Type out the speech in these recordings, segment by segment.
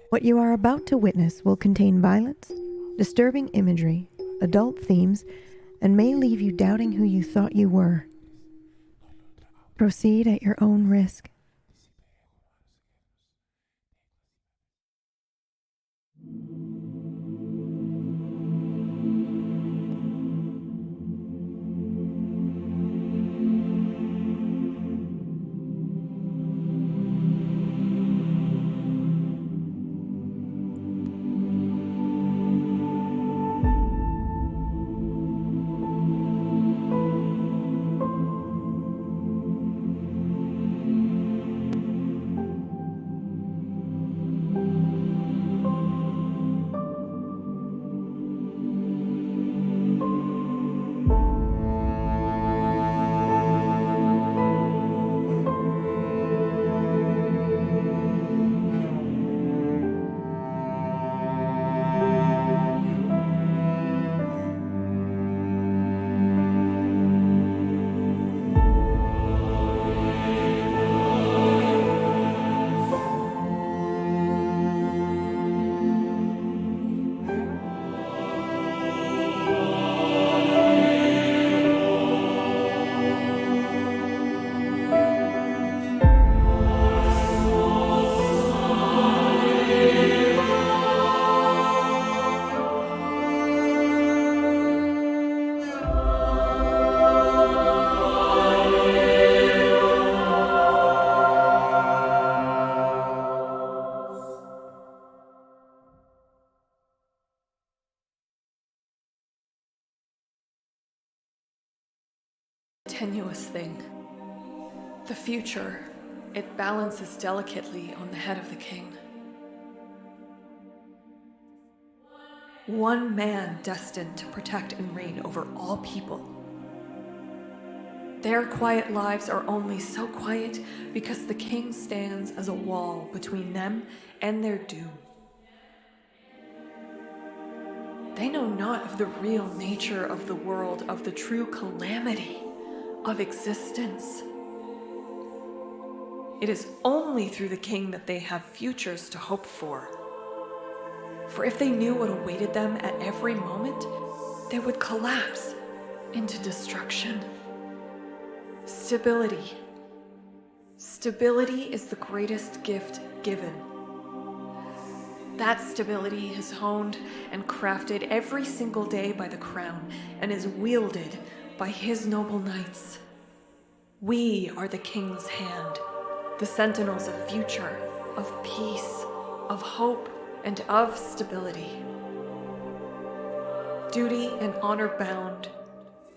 What you are about to witness will contain violence, disturbing imagery, adult themes, and may leave you doubting who you thought you were. Proceed at your own risk. Tenuous thing. The future, it balances delicately on the head of the king. One man destined to protect and reign over all people. Their quiet lives are only so quiet because the king stands as a wall between them and their doom. They know not of the real nature of the world, of the true calamity of existence. It is only through the king that they have futures to hope for. For if they knew what awaited them at every moment, they would collapse into destruction. Stability. Stability is the greatest gift given. That stability is honed and crafted every single day by the crown and is wielded by his noble knights. We are the king's hand, the sentinels of future, of peace, of hope, and of stability. Duty and honor bound,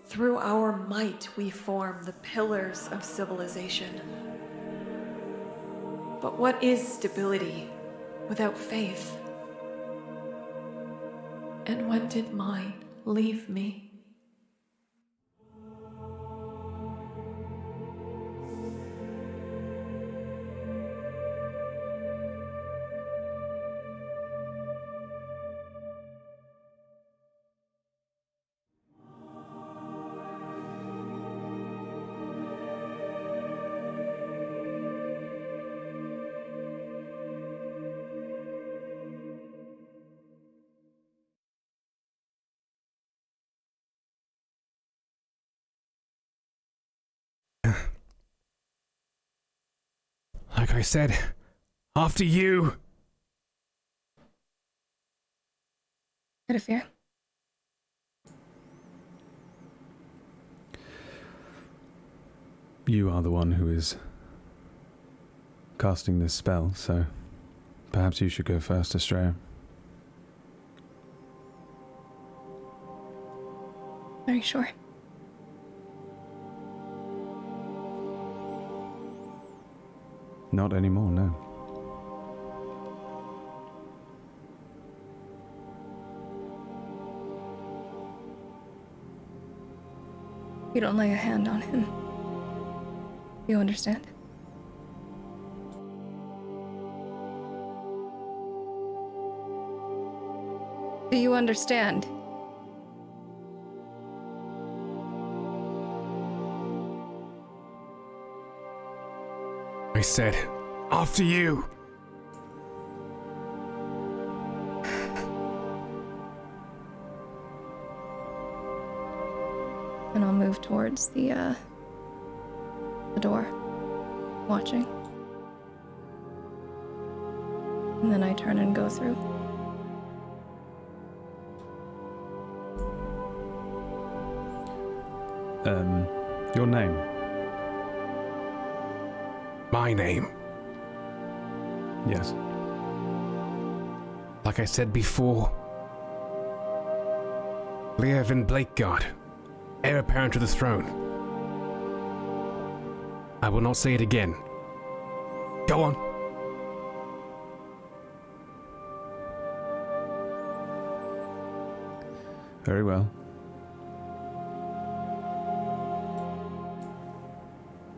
through our might we form the pillars of civilization. But what is stability without faith? And when did mine leave me? Like I said, after you. Interfere. You are the one who is casting this spell, so perhaps you should go first, Estrella. Are you sure? Not anymore, no. You don't lay a hand on him. You understand? Do you understand? I said, after you. And I'll move towards the door, watching. And then I turn and go through. Your name? My name. Yes. Like I said before, Leovan Blakeguard, heir apparent to the throne. I will not say it again. Go on. Very well.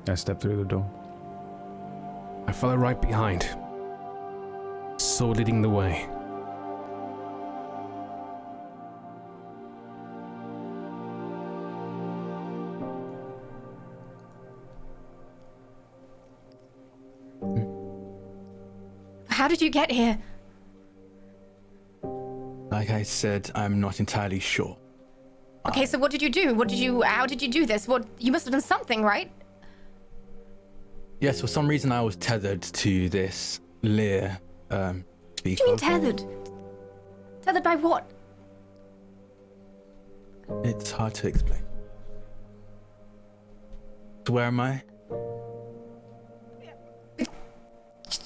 I step through the door. I follow right behind, sword leading the way. How did you get here? Like I said, I'm not entirely sure. Okay, so what did you do? How did you do this? You must have done something, right? Yes, for some reason I was tethered to this Lear, speak What do you mean of. tethered? Tethered by what? It's hard to explain. So where am I?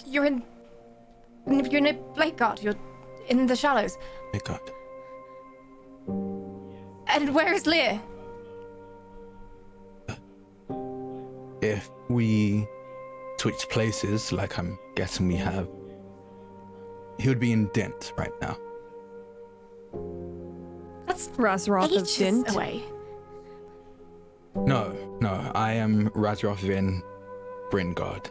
You're in a Blakeguard. You're in the shallows. My God. And where is Lear? If we switch places, like I'm guessing we have, he would be in Dent right now. That's Razroth of ages Dint. away. No, I am Razroth in Brynguard.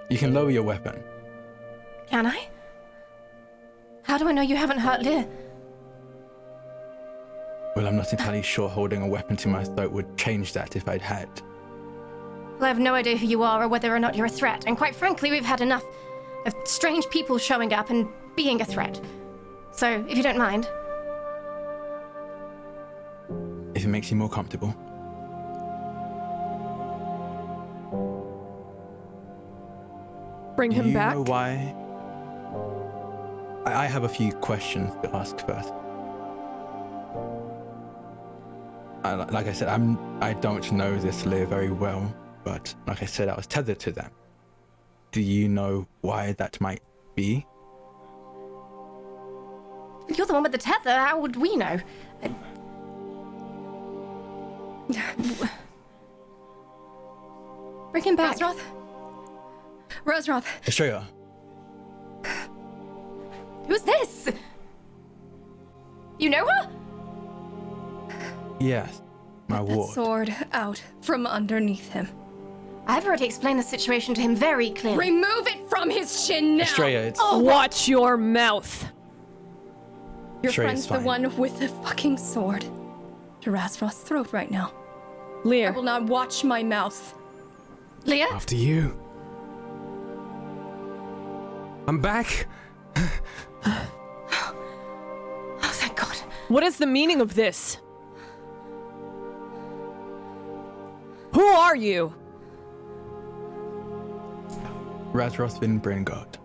You can lower your weapon. Can I? How do I know you haven't hurt Lear? Well, I'm not entirely sure holding a weapon to my throat would change that if I'd had. Well, I have no idea who you are or whether or not you're a threat. And quite frankly, we've had enough of strange people showing up and being a threat. So, if you don't mind. If it makes you more comfortable. Bring Do him you back. know why? I have a few questions to ask first. Like I said, I don't know this layer very well, but like I said, I was tethered to them. Do you know why that might be? You're the one with the tether. How would we know? Bring him back. Razroth! Estrella, Who's this? You know her? yes, my That ward. sword out from underneath him. I've already explained the situation to him very clearly. Remove it from his chin now! Estrella, it's Watch your mouth. Your Shrey, friend's it's the fine. one with the fucking sword to Razroth's throat right now. I Lear. will not watch my mouth. Leah? After you. I'm back. Oh, thank God. What is the meaning of this? Who are you? Razroth in Brynguard.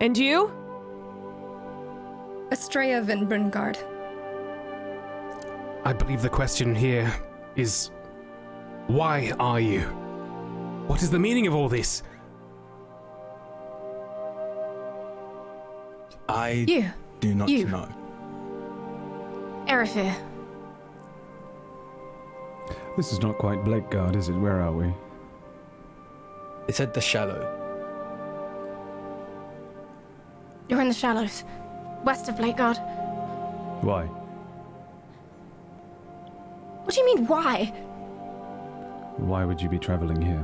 And you? Estrella Van Brynguard. I believe the question here is, why are you? What is the meaning of all this? I You. do not You. know. Erifir. This is not quite Blakeguard, is it? Where are we? It's at the Shallow. You're in the shallows. West of Blakeguard. Why? What do you mean, why? Why would you be traveling here?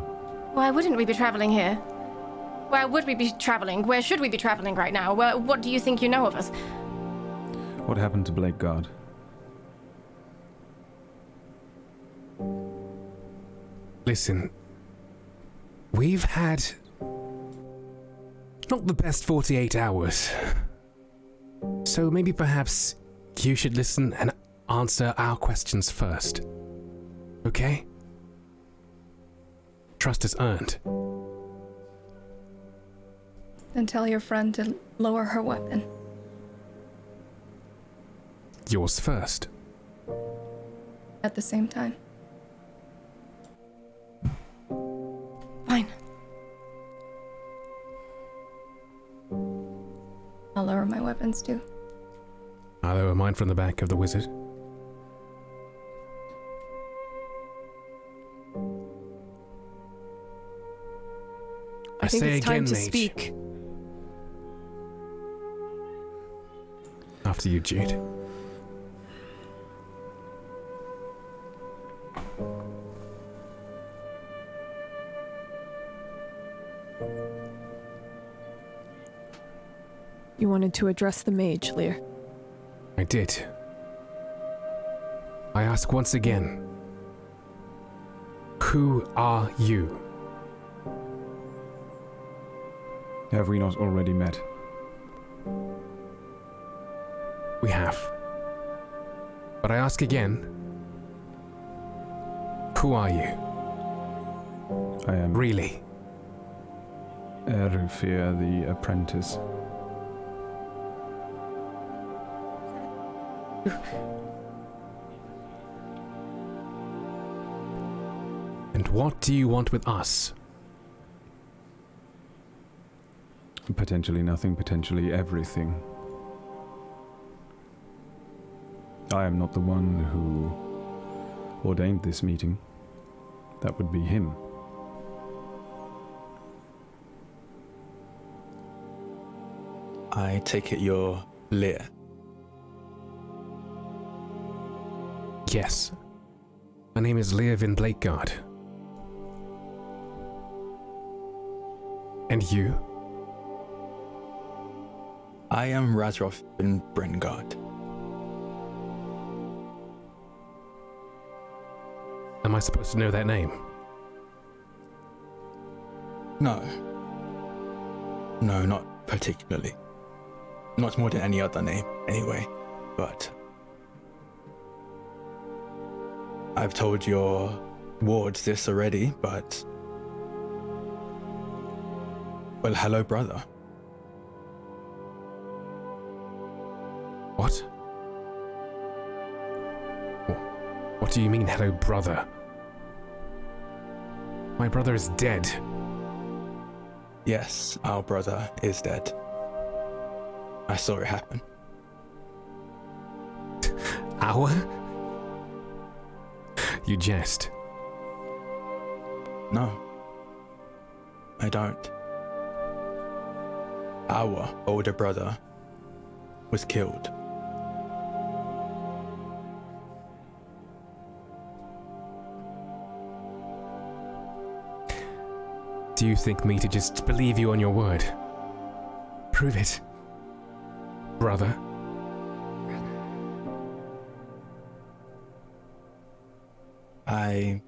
Why wouldn't we be traveling here? Where would we be traveling? Where should we be traveling right now? What do you think you know of us? What happened to Blakeguard? Listen, we've had not the best 48 hours. So maybe perhaps you should listen and answer our questions first. Okay? Trust is earned. Then tell your friend to lower her weapon. Yours first. At the same time. Fine. I'll lower my weapons too. I'll lower mine from the back of the wizard. I think say it's time again, to mage. speak. After you, Jude. You wanted to address the mage, Lear. I did. I ask once again. Who are you? Have we not already met? We have. But I ask again. Who are you? I am Really? Repay, the Apprentice. And what do you want with us? Potentially nothing, potentially everything. I am not the one who ordained this meeting. That would be him. I take it you're Lear. Yes. My name is Learvin Blakeguard. And you? I am Razroth in Brengard. Am I supposed to know that name? No. No, not particularly. Not more than any other name, anyway. But I've told your wards this already, but... Well, hello, brother. What? What do you mean, hello, brother? My brother is dead. Yes, our brother is dead. I saw it happen. Our? You jest. No, I don't. Our older brother was killed. Do you think me to just believe you on your word? Prove it. Brother. I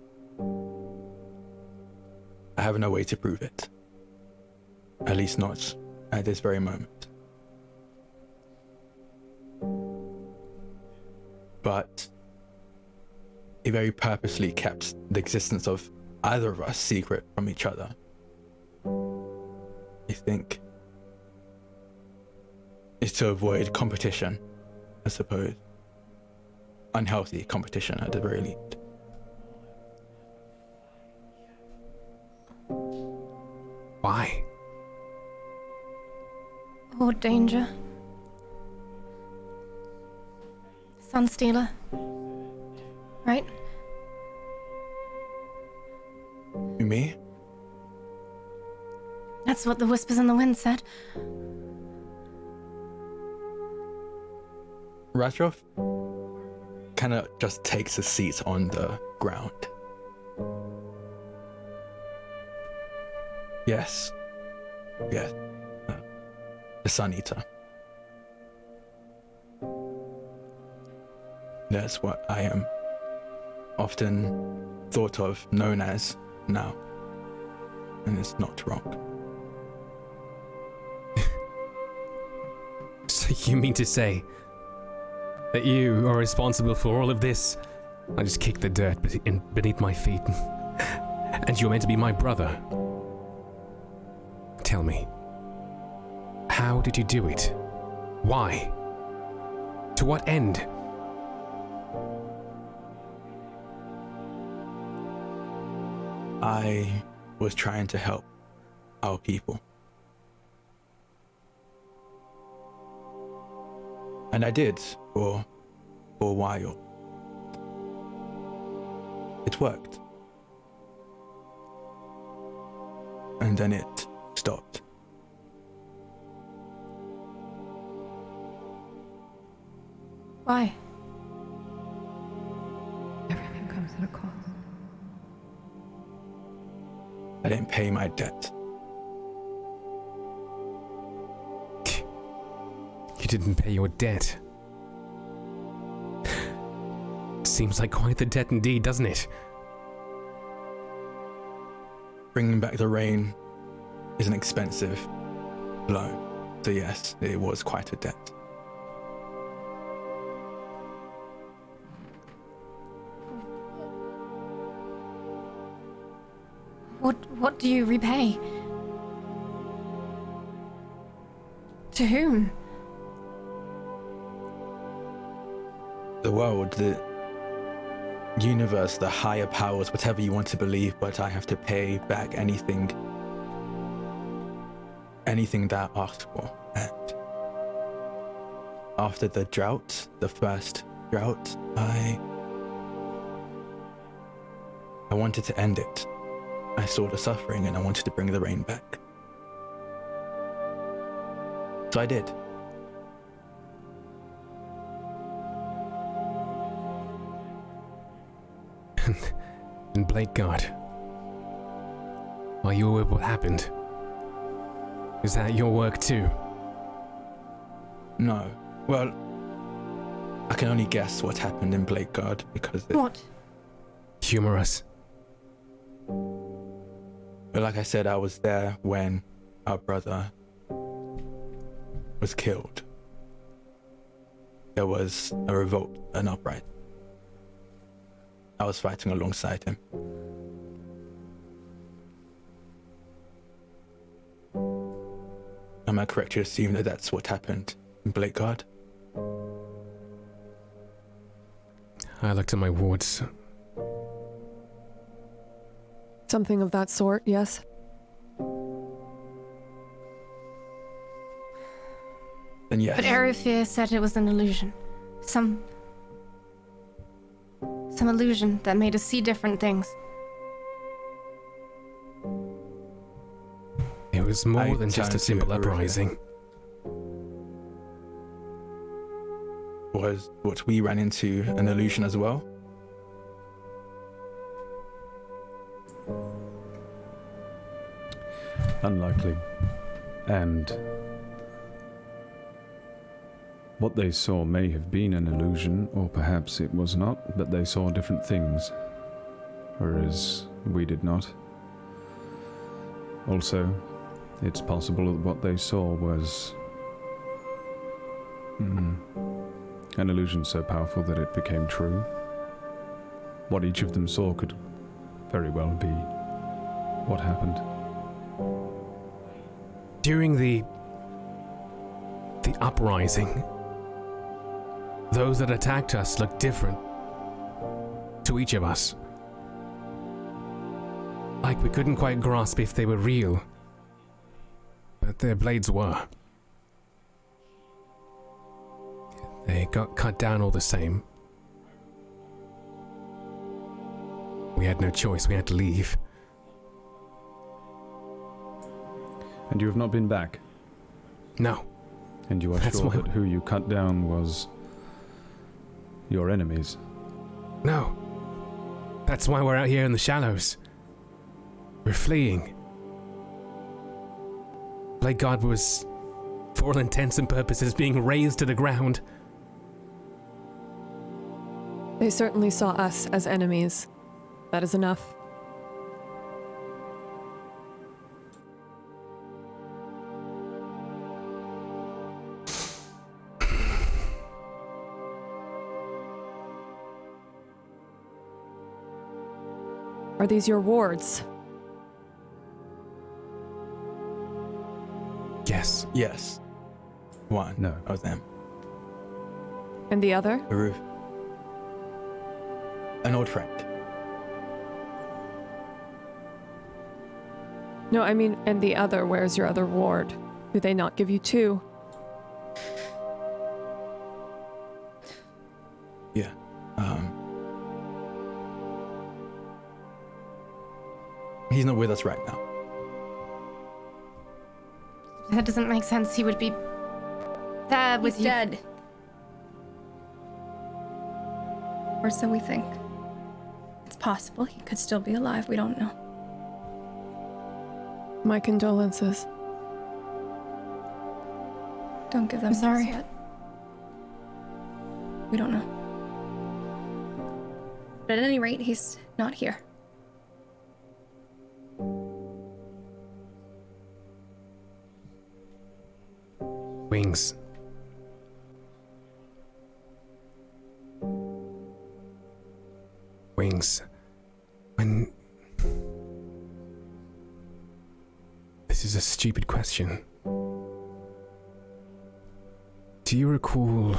have no way to prove it. At least not at this very moment. But he very purposely kept the existence of either of us secret from each other. I think it's to avoid competition, I suppose. Unhealthy competition at the very least. Why? Or danger. Sunstealer. Right? Me? That's what the whispers in the wind said. Razroth kind of just takes a seat on the ground. Yes. Yes. The Sun Eater. That's what I am often thought of, known as now. And it's not wrong. So You mean to say that you are responsible for all of this? I just kicked the dirt beneath my feet. And you're meant to be my brother. Tell me, how did you do it? Why? To what end? I was trying to help our people. And I did for a while. It worked. And then it stopped. Why? Everything comes at a cost. I didn't pay my debt. You didn't pay your debt. Seems like quite the debt indeed, doesn't it? Bringing back the rain is an expensive loan. So yes, it was quite a debt. What do you repay? To whom? The world, the universe, the higher powers, whatever you want to believe, but I have to pay back anything that I asked for. And after the drought, the first drought, I wanted to end it. I saw the suffering and I wanted to bring the rain back. So I did. And Blakeguard, are you aware of what happened? Is that your work too? No. Well, I can only guess what happened in Blakeguard because What? Humorous. But like I said, I was there when our brother was killed. There was a revolt, an uprising. I was fighting alongside him. Am I correct to assume that that's what happened in Blakeguard? I looked at my wards. Something of that sort, yes. Then yes. But Erufir said it was an illusion. Some illusion that made us see different things. It was more I than just a turned to simple Erufir. uprising. Was what we ran into an illusion as well? Unlikely. And what they saw may have been an illusion, or perhaps it was not, but they saw different things, whereas we did not. Also, it's possible that what they saw was an illusion so powerful that it became true. What each of them saw could very well be what happened. During the uprising, those that attacked us looked different to each of us. Like we couldn't quite grasp if they were real, but their blades were. They got cut down all the same. We had no choice, we had to leave. And you have not been back? No. And you are That's sure why- that who you cut down was your enemies? No. That's why we're out here in the shallows. We're fleeing. Blakeguard was, for all intents and purposes, being razed to the ground. They certainly saw us as enemies. That is enough. Are these your wards? Yes. Yes. One. No. Of them. And the other? The roof. An old friend. No, I mean, and the other, where's your other ward? Do they not give you two? Yeah. He's not with us right now. That doesn't make sense. He would be there with He's you. dead. Or so we think. It's possible he could still be alive. We don't know. My condolences. Don't give them I'm sorry. news yet. We don't know. But at any rate, he's not here. Wings. Wings. When... This is a stupid question. Do you recall...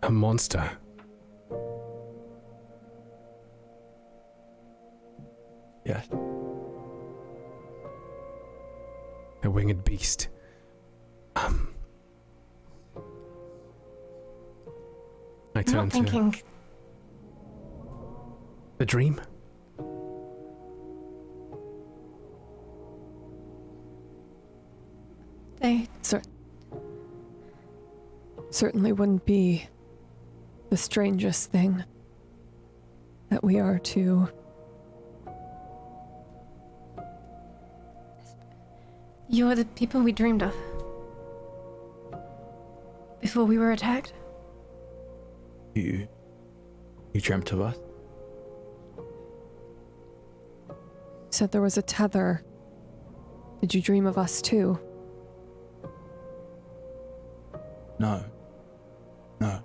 a monster? Yes. A winged beast. I I'm turned not thinking. to the dream. They. Certainly wouldn't be the strangest thing that we are to... You're the people we dreamed of. Before we were attacked? You dreamt of us? Said there was a tether. Did you dream of us too? No. No.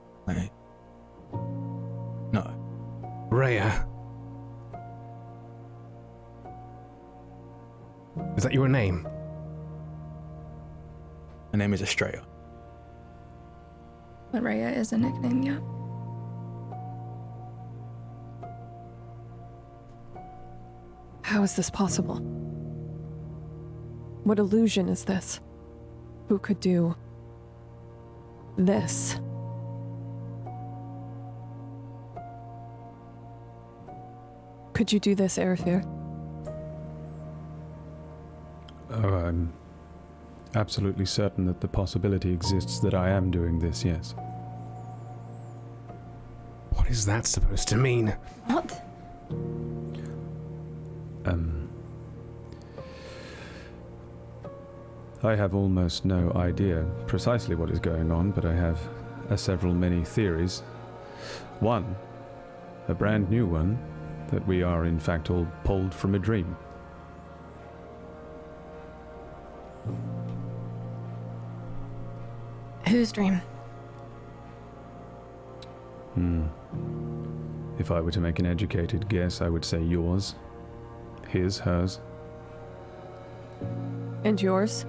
Rhea. Is that your name? Her name is Estrella. But Rhea is a nickname, yeah. How is this possible? What illusion is this? Who could do this? Could you do this, Erifir? Oh, I'm absolutely certain that the possibility exists that I am doing this, yes. What is that supposed to mean? What? I have almost no idea precisely what is going on, but I have many theories. One, a brand new one, that we are in fact all pulled from a dream. Whose dream? If I were to make an educated guess, I would say yours. His, hers. And yours?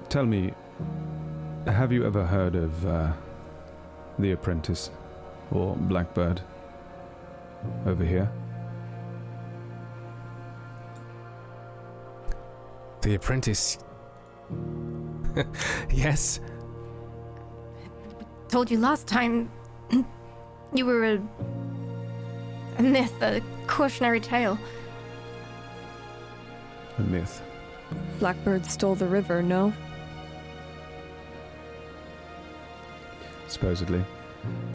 Tell me, have you ever heard of The Apprentice or Blackbird over here? The Apprentice. Yes. Told you last time you were a myth, a cautionary tale. A myth. Blackbird stole the river, no? Supposedly.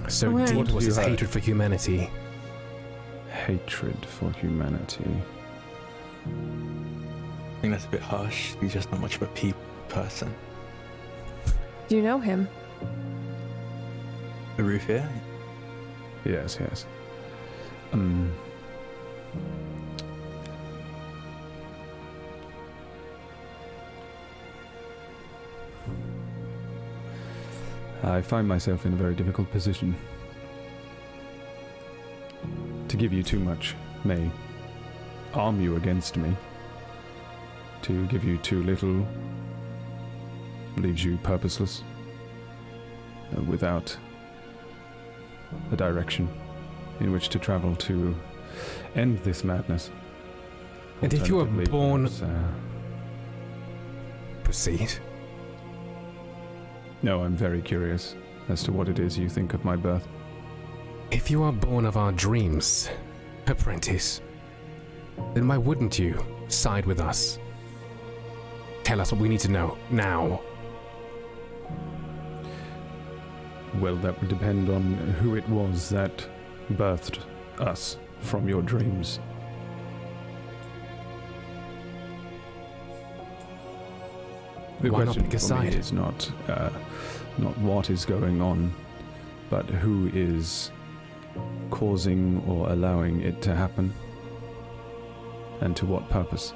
So Where- deep What was have his you heard? hatred for humanity. Hatred for humanity. I think that's a bit harsh. He's just not much of a people person. Do you know him? The roof here? Yes. I find myself in a very difficult position. To give you too much may arm you against me. To give you too little leaves you purposeless, without a direction in which to travel to end this madness. And if you were Alternatively, born... perhaps, Proceed. No, I'm very curious as to what it is you think of my birth. If you are born of our dreams, Apprentice, then why wouldn't you side with us? Tell us what we need to know, now. Well, that would depend on who it was that birthed us from your dreams. The Why not question pick a for me side? is not what is going on, but who is causing or allowing it to happen, and to what purpose.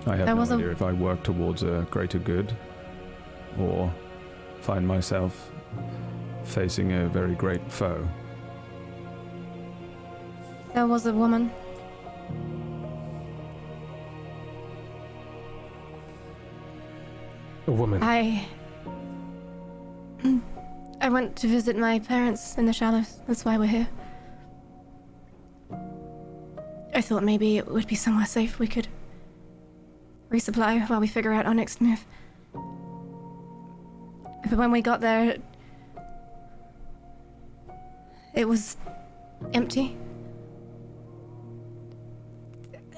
I have no idea if I work towards a greater good, or find myself facing a very great foe. There was a woman. A woman. I went to visit my parents in the Shallows. That's why we're here. I thought maybe it would be somewhere safe we could resupply while we figure out our next move. But when we got there, it was empty.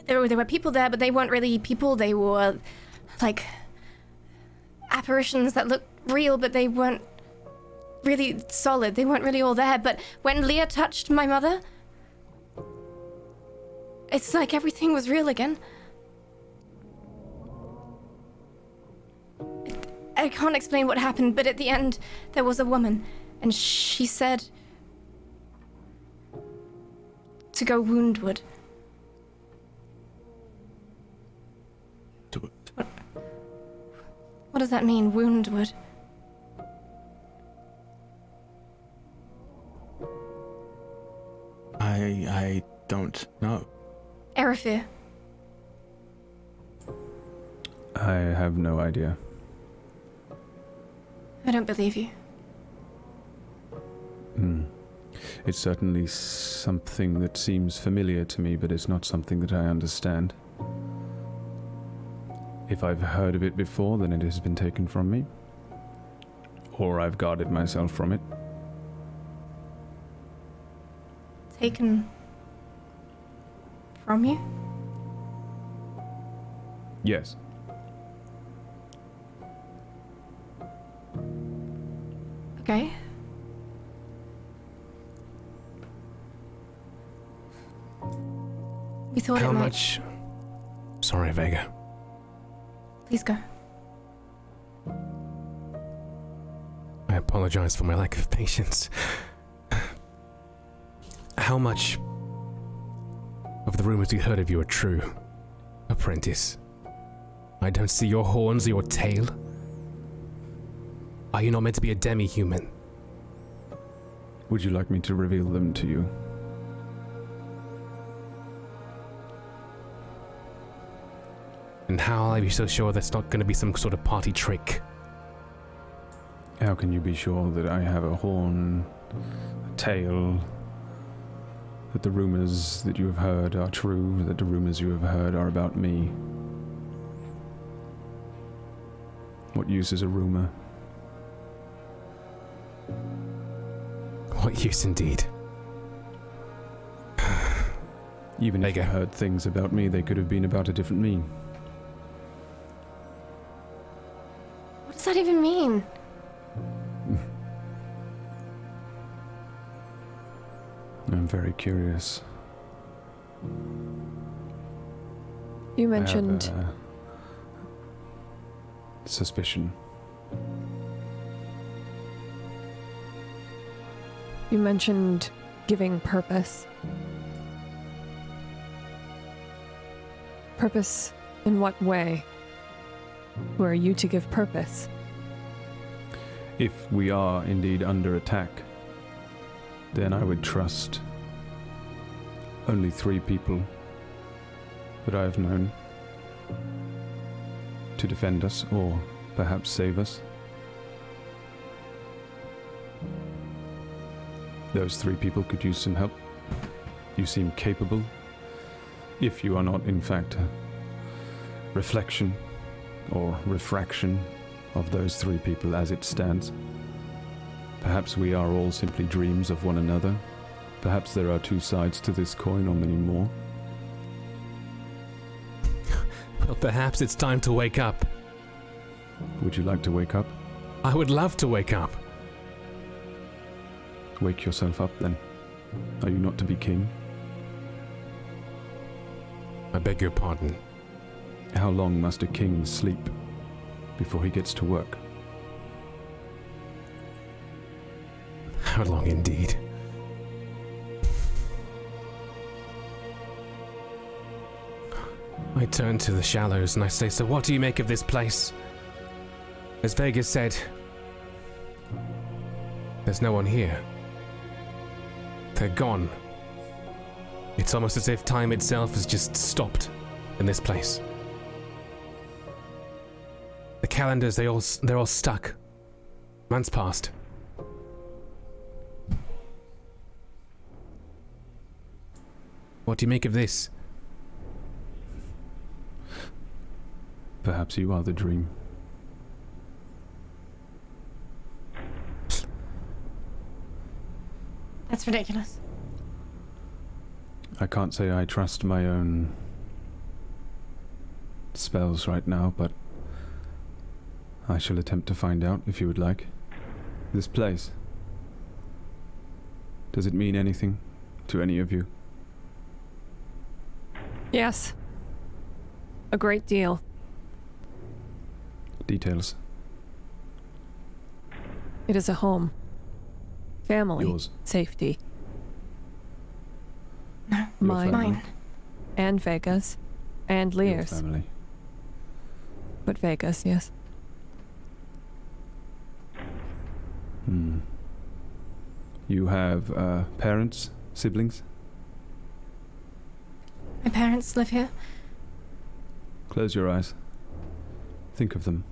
There were people there, but they weren't really people. They were like apparitions that looked real, but they weren't really solid. They weren't really all there. But when Leah touched my mother, it's like everything was real again. I can't explain what happened, but at the end, there was a woman, and she said to go woundward. What does that mean, woundward? I don't know. Erafir. I have no idea. I don't believe you. It's certainly something that seems familiar to me, but it's not something that I understand. If I've heard of it before, then it has been taken from me. Or I've guarded myself from it. Taken from you? Yes. Okay. We thought How it might... much... Sorry, Vega. Please go. I apologize for my lack of patience. How much of the rumors we heard of you are true, Apprentice? I don't see your horns or your tail. Are you not meant to be a demi-human? Would you like me to reveal them to you? And how will I be so sure that's not going to be some sort of party trick? How can you be sure that I have a horn, a tail, that the rumors that you have heard are true, that the rumors you have heard are about me? What use is a rumor? What use indeed? Even if you heard things about me, they could have been about a different me. What does that even mean? I'm very curious. You mentioned... I have a suspicion. You mentioned giving purpose. Purpose in what way? Who are you to give purpose? If we are indeed under attack, then I would trust only 3 people that I have known to defend us, or perhaps save us. Those 3 people could use some help. You seem capable, if you are not in fact a reflection or refraction of those 3 people as it stands. Perhaps we are all simply dreams of one another. Perhaps there are 2 sides to this coin, or many more. Well, perhaps it's time to wake up. Would you like to wake up? I would love to wake up. Wake yourself up, then. Are you not to be king? I beg your pardon. How long must a king sleep before he gets to work? How long indeed? I turn to the Shallows and I say, so what do you make of this place? As Vega said, there's no one here. They're gone. It's almost as if time itself has just stopped in this place. The calendars, they're all stuck. Months passed. What do you make of this? Perhaps you are the dream. That's ridiculous. I can't say I trust my own spells right now, but I shall attempt to find out if you would like. This place, does it mean anything to any of you? Yes. A great deal. Details. It is a home. Family. Yours. Safety. No. Mine. Mine. And Vega's. And Your Lear's. family. But Vega's, yes. You have parents, siblings? My parents live here. Close your eyes. Think of them.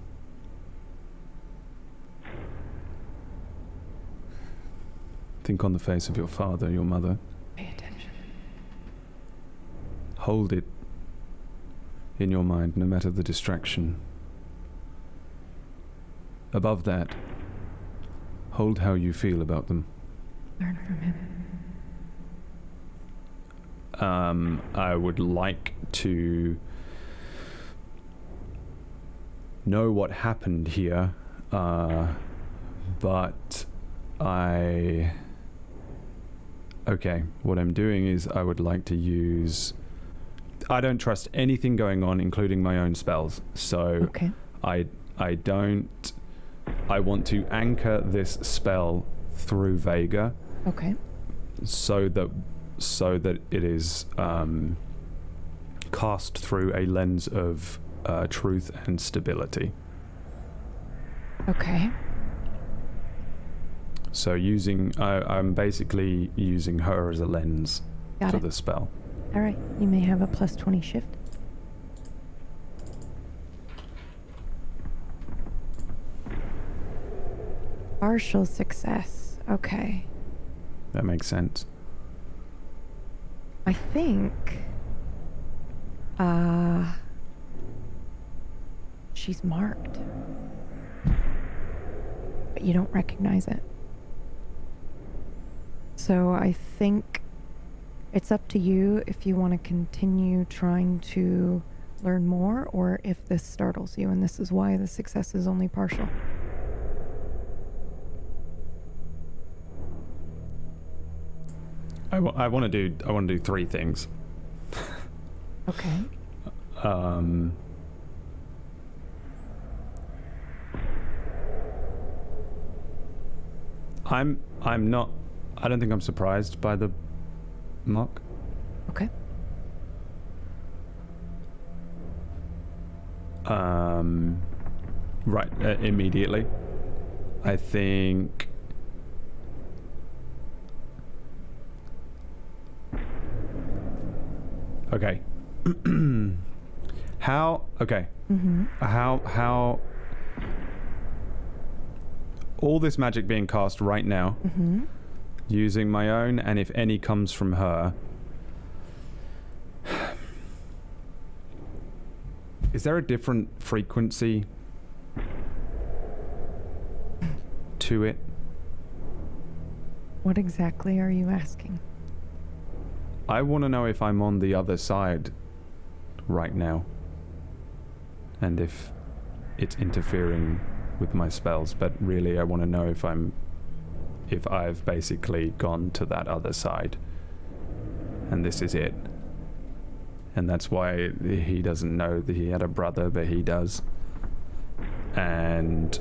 Think on the face of your father, your mother. Pay attention. Hold it in your mind, no matter the distraction. Above that, hold how you feel about them. Learn from him. I would like to know what happened here, but okay, what I'm doing is I would like to use... I don't trust anything going on, including my own spells, so Okay. I want to anchor this spell through Vega, Okay. so that it is cast through a lens of truth and stability. Okay. So I'm basically using her as a lens Got for it. the spell. All right. You may have a +20 shift. Partial success. Okay. That makes sense. I think she's marked, but you don't recognize it. So I think it's up to you if you want to continue trying to learn more, or if this startles you, and this is why the success is only partial. I want to do 3 things. Okay. I'm not. I don't think I'm surprised by the mock. Okay. Right, immediately. I think... Okay. How... Okay. Mm-hmm. How... All this magic being cast right now, Mm-hmm. using my own, and if any comes from her... Is there a different frequency to it? What exactly are you asking? I want to know if I'm on the other side right now. And if it's interfering with my spells, but really I want to know if I've basically gone to that other side. And this is it. And that's why he doesn't know that he had a brother, but he does. And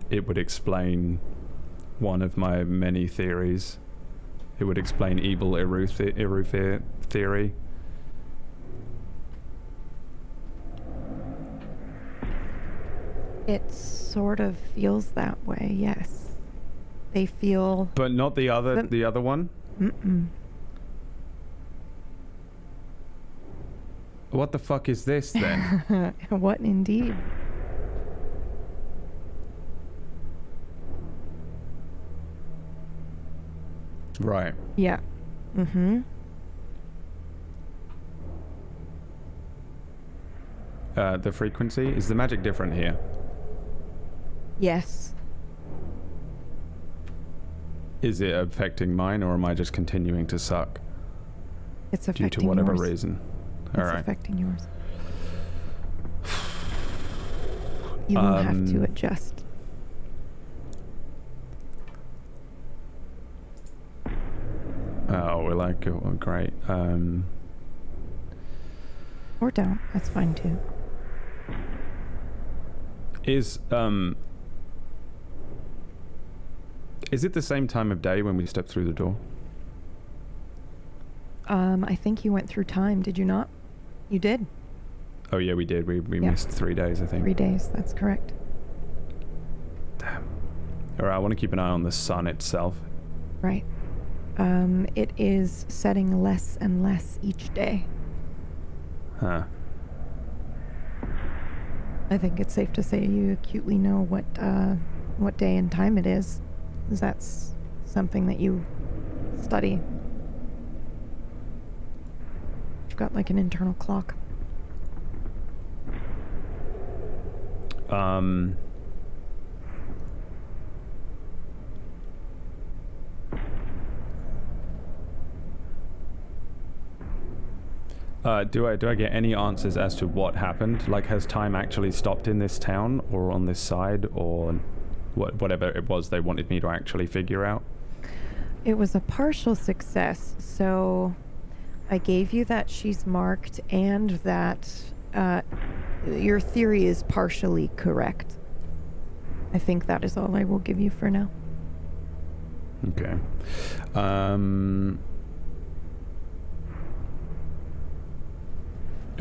it would explain one of my many theories. It would explain evil Irufir theory. It sort of feels that way, yes. They feel... But not the other one? Mm-mm. What the fuck is this then? What indeed? Right. Yeah. Mm-hmm. The frequency? Is the magic different here? Yes. Is it affecting mine, or am I just continuing to suck It's due affecting to whatever yours. reason? It's Alright. affecting yours. You will have to adjust. Oh, well, like, oh, great. Or don't. That's fine too. Is it the same time of day when we step through the door? I think you went through time, did you not? You did. Oh yeah, we did. We Yeah. missed 3 days, I think. 3 days, that's correct. Damn. Alright, I want to keep an eye on the sun itself. Right. It is setting less and less each day. Huh. I think it's safe to say you acutely know what day and time it is. 'Cause that's something that you study. You've got like an internal clock. Do I get any answers as to what happened? Like, has time actually stopped in this town, or on this side, or whatever it was they wanted me to actually figure out? It was a partial success, so I gave you that she's marked and that your theory is partially correct. I think that is all I will give you for now. Okay.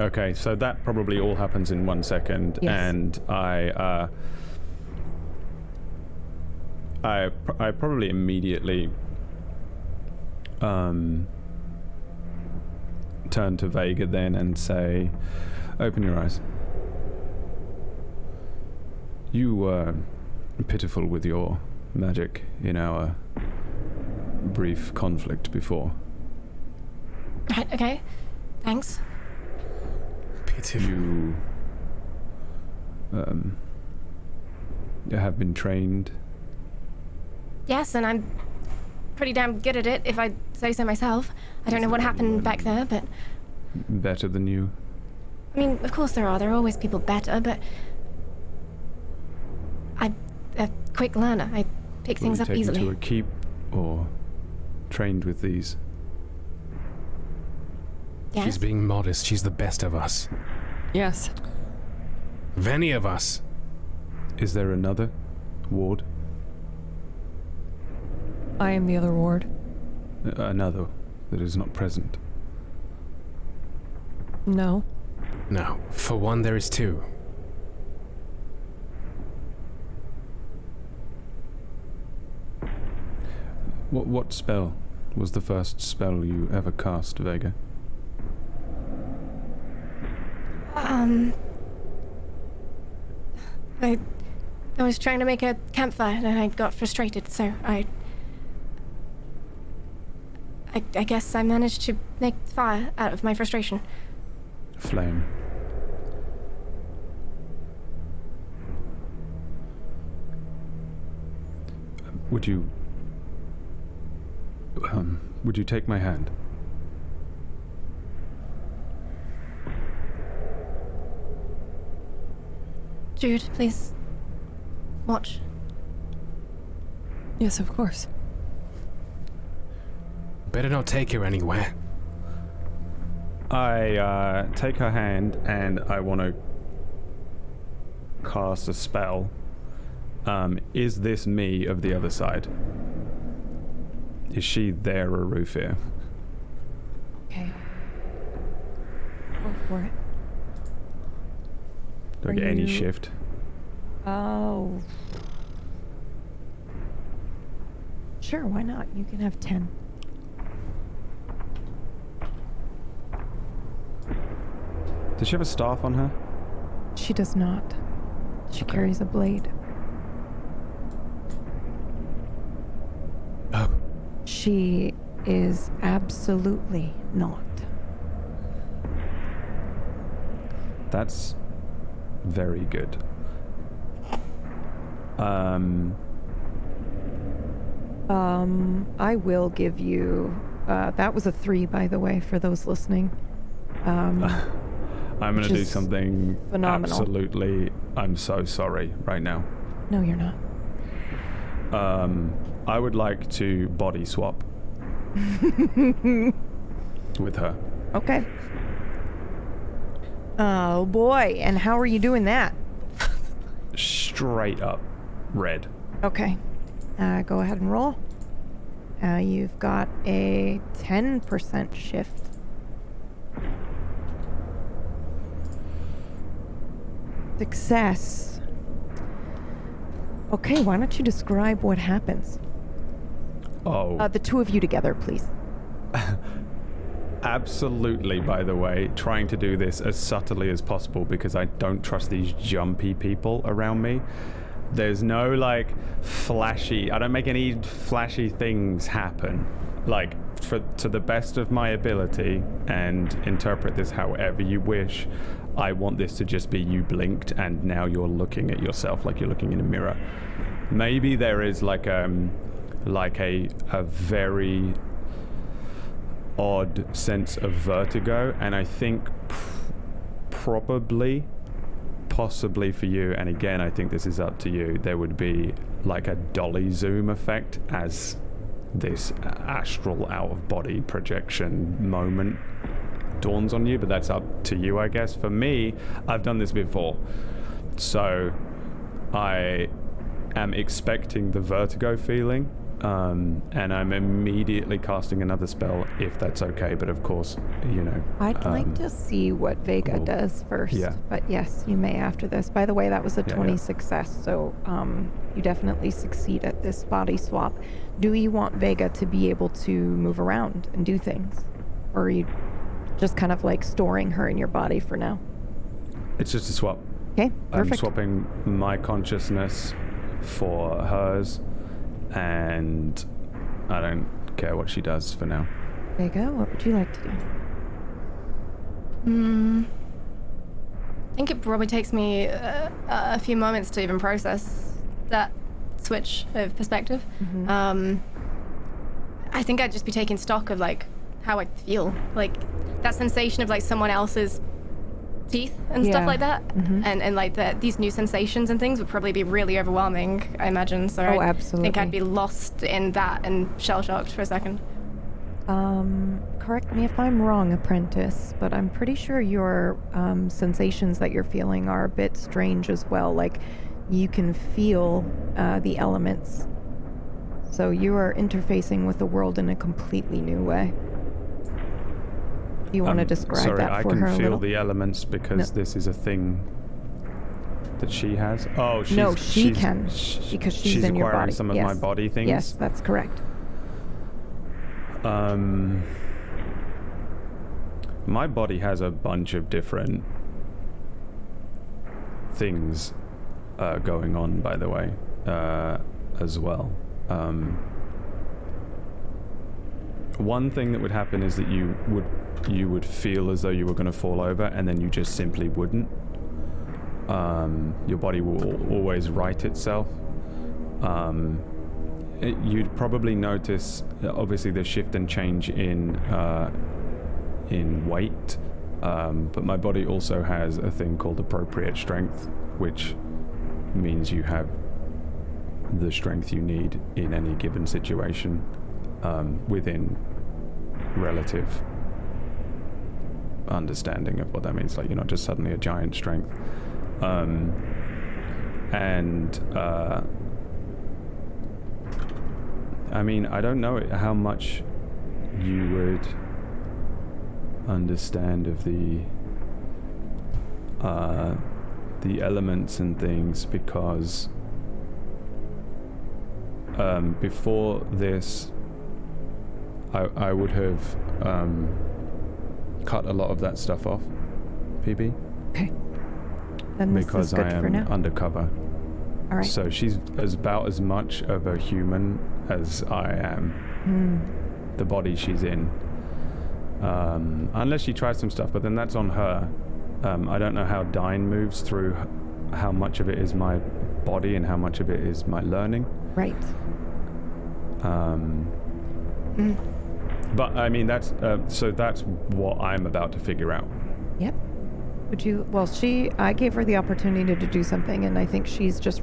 Okay, so that probably all happens in 1 second, Yes. and I probably immediately turn to Vega then and say, "Open your eyes. You were pitiful with your magic in our brief conflict before. Right, okay. Thanks. You have been trained. Yes, and I'm pretty damn good at it, if I say so myself. I don't know what happened back there, but... Better than you. I mean, of course there are always people better, but... I'm a quick learner. I pick things up Taken easily. to a keep or trained with these? Yes? She's being modest. She's the best of us. Yes. Of any of us. Is there another ward? I am the other ward. Another that is not present? No. No. For one, there is two. What spell was the first spell you ever cast, Vega? I was trying to make a campfire and I got frustrated, so I guess I managed to make fire out of my frustration. Flame. Would you take my hand? Jude, please watch. Yes, of course. Better not take her anywhere. I take her hand and I want to cast a spell. Is this me of the other side? Is she there, Arufia? Okay. Go for it. Do I Are get any you- shift? Oh. Sure, why not? You can have 10. Does she have a staff on her? She does not. She Okay. carries a blade. Oh, She is absolutely not. That's very good. I will give you. That was a 3, by the way, for those listening. I'm going Which to do is something phenomenal. absolutely. I'm so sorry right now. No, you're not. I would like to body swap with her. Okay. Oh boy, and how are you doing that? Straight up red. Okay. Go ahead and roll. You've got a 10% shift. Success. Okay, why don't you describe what happens? Oh, The two of you together, please. absolutely, by the way, trying to do this as subtly as possible because I don't trust these jumpy people around me. There's no, like, flashy... I don't make any flashy things happen. Like, to the best of my ability, and interpret this however you wish, I want this to just be you blinked and now you're looking at yourself like you're looking in a mirror. Maybe there is, like a very odd sense of vertigo, and I think possibly for you, and again I think this is up to you, there would be like a dolly zoom effect as this astral out of body projection moment dawns on you, but that's up to you, I guess. For me, I've done this before, so I am expecting the vertigo feeling, and I'm immediately casting another spell if that's okay, but of course, you know, I'd like to see what Vega well, does first. yeah. But yes, you may after this. By the way, that was a Yeah, 20 yeah. success, so you definitely succeed at this body swap. Do you want Vega to be able to move around and do things? Or are you just kind of like storing her in your body for now? it's just a swap. Okay, I'm perfect. swapping my consciousness for hers, and I don't care what she does for now. Vega, what would you like to do? I think it probably takes me a few moments to even process that switch of perspective. I think I'd just be taking stock of like how I feel, like that sensation of like someone else's teeth and Yeah. stuff like that, and like these new sensations and things would probably be really overwhelming, I imagine. So Oh, I absolutely. think I'd be lost in that and shell shocked for a second. Correct me if I'm wrong, Apprentice, but I'm pretty sure your sensations that you're feeling are a bit strange as well. Like, you can feel the elements. So you are interfacing with the world in a completely new way. Do you want to describe sorry, that I for can her a feel little? the elements because this is a thing that she has. Oh, No, she she's, can, because she's in your acquiring body. some of Yes. my body things. Yes, that's correct. My body has a bunch of different things going on, by the way, as well. One thing that would happen is that you would feel as though you were going to fall over, and then you just simply wouldn't. Your body will always right itself. You'd probably notice, obviously, the shift and change in weight, but my body also has a thing called appropriate strength, which means you have the strength you need in any given situation, within relative understanding of what that means. Like, you're not just suddenly a giant strength. I mean, I don't know how much you would understand of the elements and things, because before this I would have cut a lot of that stuff off, PB. Okay. Then this because is good I for am now. undercover. All right. So she's about as much of a human as I am. The body she's in. Unless she tries some stuff, but then that's on her. I don't know how Dine moves through how much of it is my body and how much of it is my learning. Right. But I mean, that's what I'm about to figure out. Yep. Would you? Well, I gave her the opportunity to do something, and I think she's just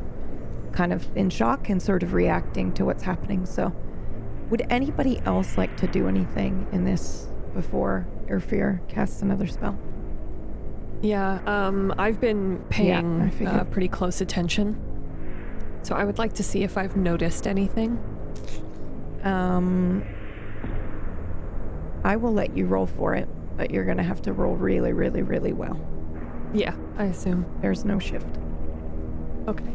kind of in shock and sort of reacting to what's happening. So, would anybody else like to do anything in this before Fear casts another spell? Yeah, I've been paying I figured. pretty close attention. So I would like to see if I've noticed anything. I will let you roll for it, but you're going to have to roll really, really, really well. Yeah, I assume. There's no shift. Okay.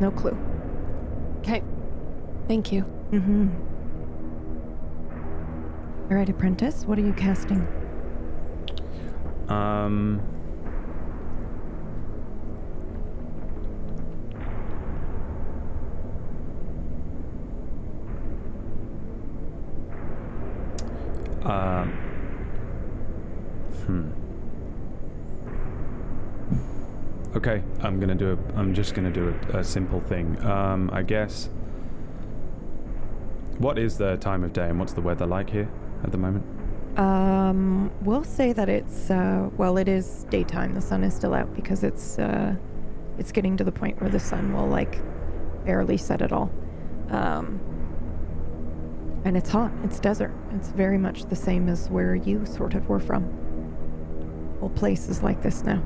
No clue. Okay. Thank you. Mm-hmm. All right, Apprentice, what are you casting? Okay, I'm just gonna do a simple thing. I guess. What is the time of day and what's the weather like here at the moment? We'll say that it's, it is daytime. The sun is still out because it's getting to the point where the sun will, barely set at all. And it's hot. It's desert. It's very much the same as where you sort of were from. Whole place is like this now.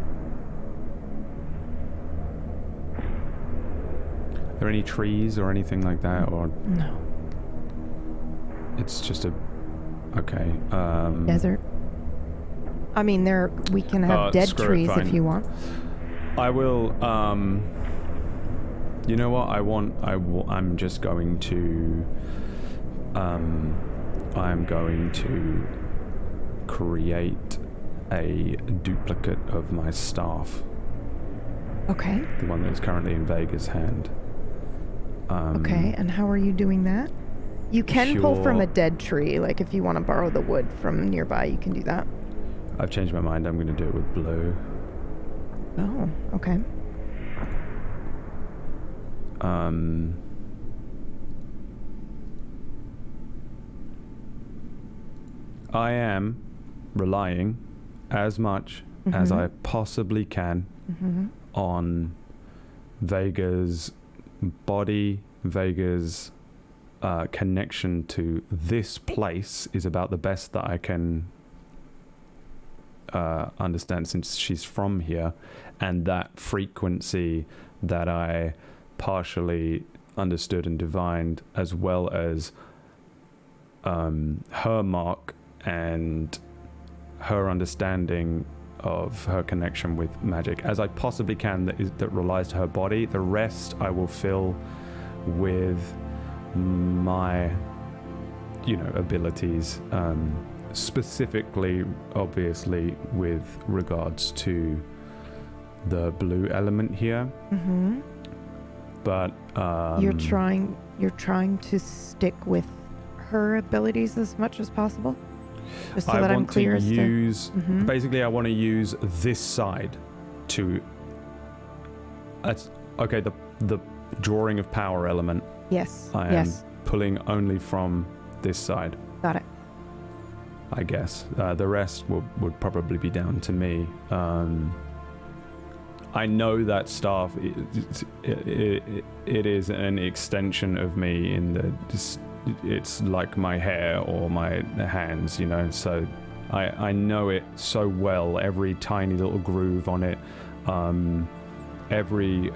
Are there any trees or anything like that, or No. it's just a okay Desert. I mean, we can have dead screw it, trees fine. if you want. I will. You know what? I'm just going to. I'm going to create a duplicate of my staff, Okay. the one that is currently in Vega's hand. Okay, and how are you doing that? You can pull from Pure- a dead tree. Like, if you want to borrow the wood from nearby, you can do that. I've changed my mind. I'm going to do it with blue. Oh, okay. I am relying as much as I possibly can on Vega's body. Vega's connection to this place is about the best that I can understand, since she's from here, and that frequency that I partially understood and divined, as well as her mark and her understanding of her connection with magic as I possibly can that relies to her body. The rest I will fill with my, abilities, specifically, obviously, with regards to the blue element here. Mm-hmm. But you're trying to stick with her abilities as much as possible, just so that I'm clear as to. Mm-hmm. Basically, I want to use this side to. Okay. The drawing of power element. Yes. I am pulling only from this side. Got it. I guess the rest would probably be down to me. I know that staff, it is an extension of me in the, it's like my hair or my hands, so I know it so well, every tiny little groove on it, every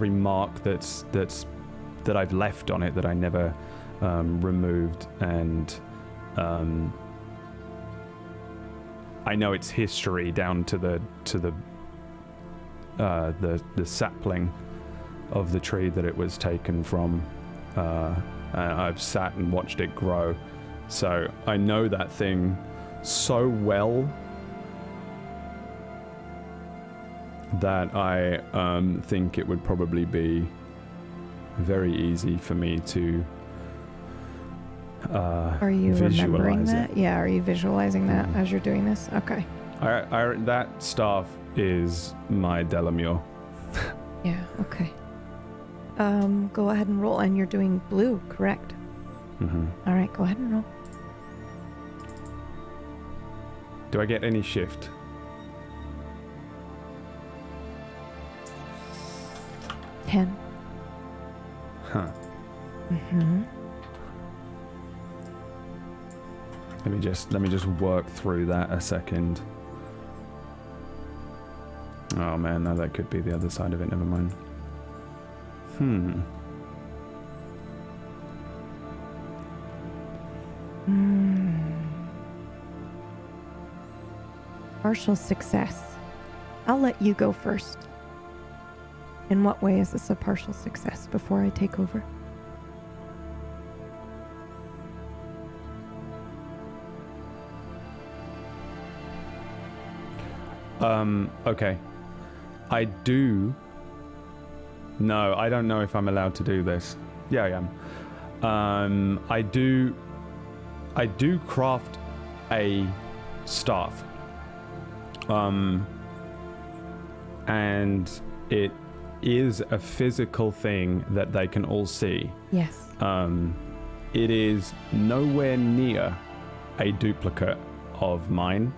mark that I've left on it that I never removed, and I know its history down to the sapling of the tree that it was taken from. I've sat and watched it grow, so I know that thing so well that I think it would probably be very easy for me to Are you remembering that? it. Yeah, are you visualizing that as you're doing this? Okay. That staff is my Delamure. Yeah, okay. Go ahead and roll, and you're doing blue, correct? Mm-hmm. All right, go ahead and roll. Do I get any shift? 10. Huh. Mm-hmm. Let me just work through that a second. Oh man, no, that could be the other side of it. Never mind. Partial success. I'll let you go first. In what way is this a partial success before I take over? Okay. I do... No, I don't know if I'm allowed to do this. Yeah, I am. I do craft a staff. And it is a physical thing that they can all see. Yes. It is nowhere near a duplicate of mine.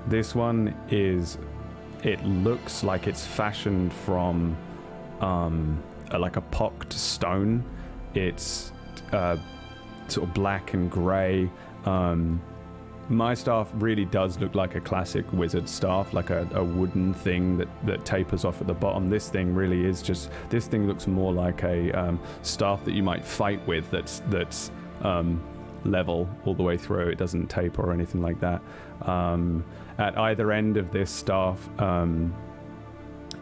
This one is, it looks like it's fashioned from like a pocked stone. It's sort of black and grey. My staff really does look like a classic wizard staff, like a wooden thing that tapers off at the bottom. This thing really is just, this thing looks more like a staff that you might fight with that's level all the way through. It doesn't taper or anything like that. At either end of this staff,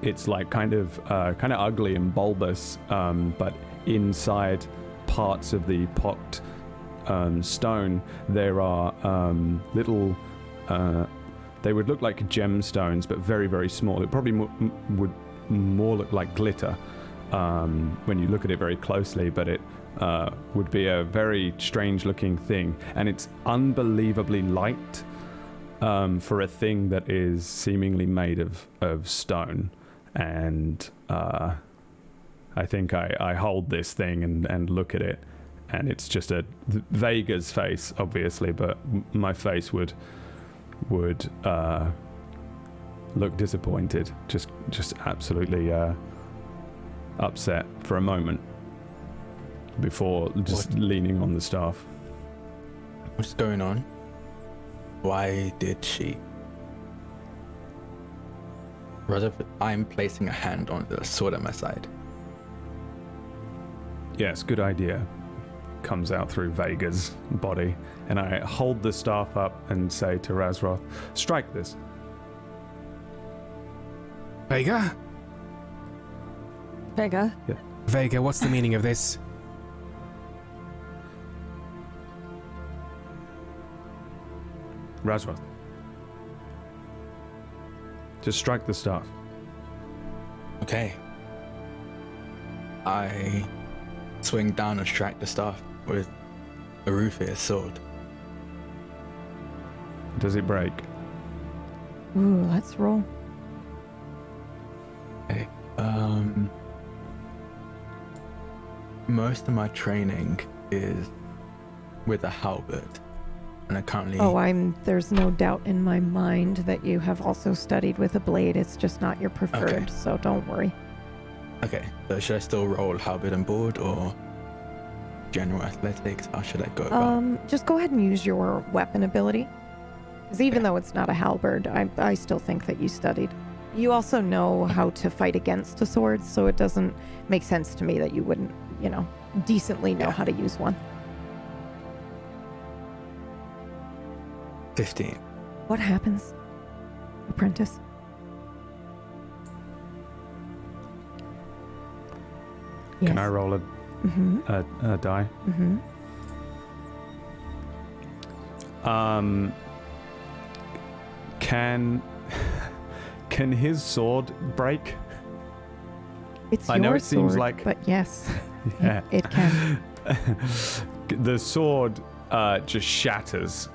it's like kind of ugly and bulbous, but inside parts of the pocked stone there are little they would look like gemstones, but very, very small. It probably would more look like glitter when you look at it very closely, but it would be a very strange looking thing, and it's unbelievably light for a thing that is seemingly made of stone. And I think I hold this thing and look at it, and it's just a Vega's face, obviously, but my face would look disappointed, just absolutely upset for a moment before just leaning on the staff. What's going on? Why did she? Rather, I'm placing a hand on the sword at my side. Yes, good idea. Comes out through Vega's body, and I hold the staff up and say to Razroth, strike this. Vega? Vega, Vega, what's the meaning of this? Razroth. Just strike the staff. Okay. I swing down and strike the staff with a Rufus sword. Does it break? Ooh, let's roll. Okay. Most of my training is with a halberd, and I currently. There's no doubt in my mind that you have also studied with a blade. It's just not your preferred, Okay. so don't worry. Okay, so should I still roll halberd and board or general athletics? How should I go about? Just go ahead and use your weapon ability. Because even though it's not a halberd, I still think that you studied. You also know how to fight against a sword, so it doesn't make sense to me that you wouldn't, decently know how to use one. 15. What happens, Apprentice? Yes. Can I roll a die? Mm-hmm. Can his sword break? It's I your know it seems sword, like- but yes, Yeah. it can. The sword just shatters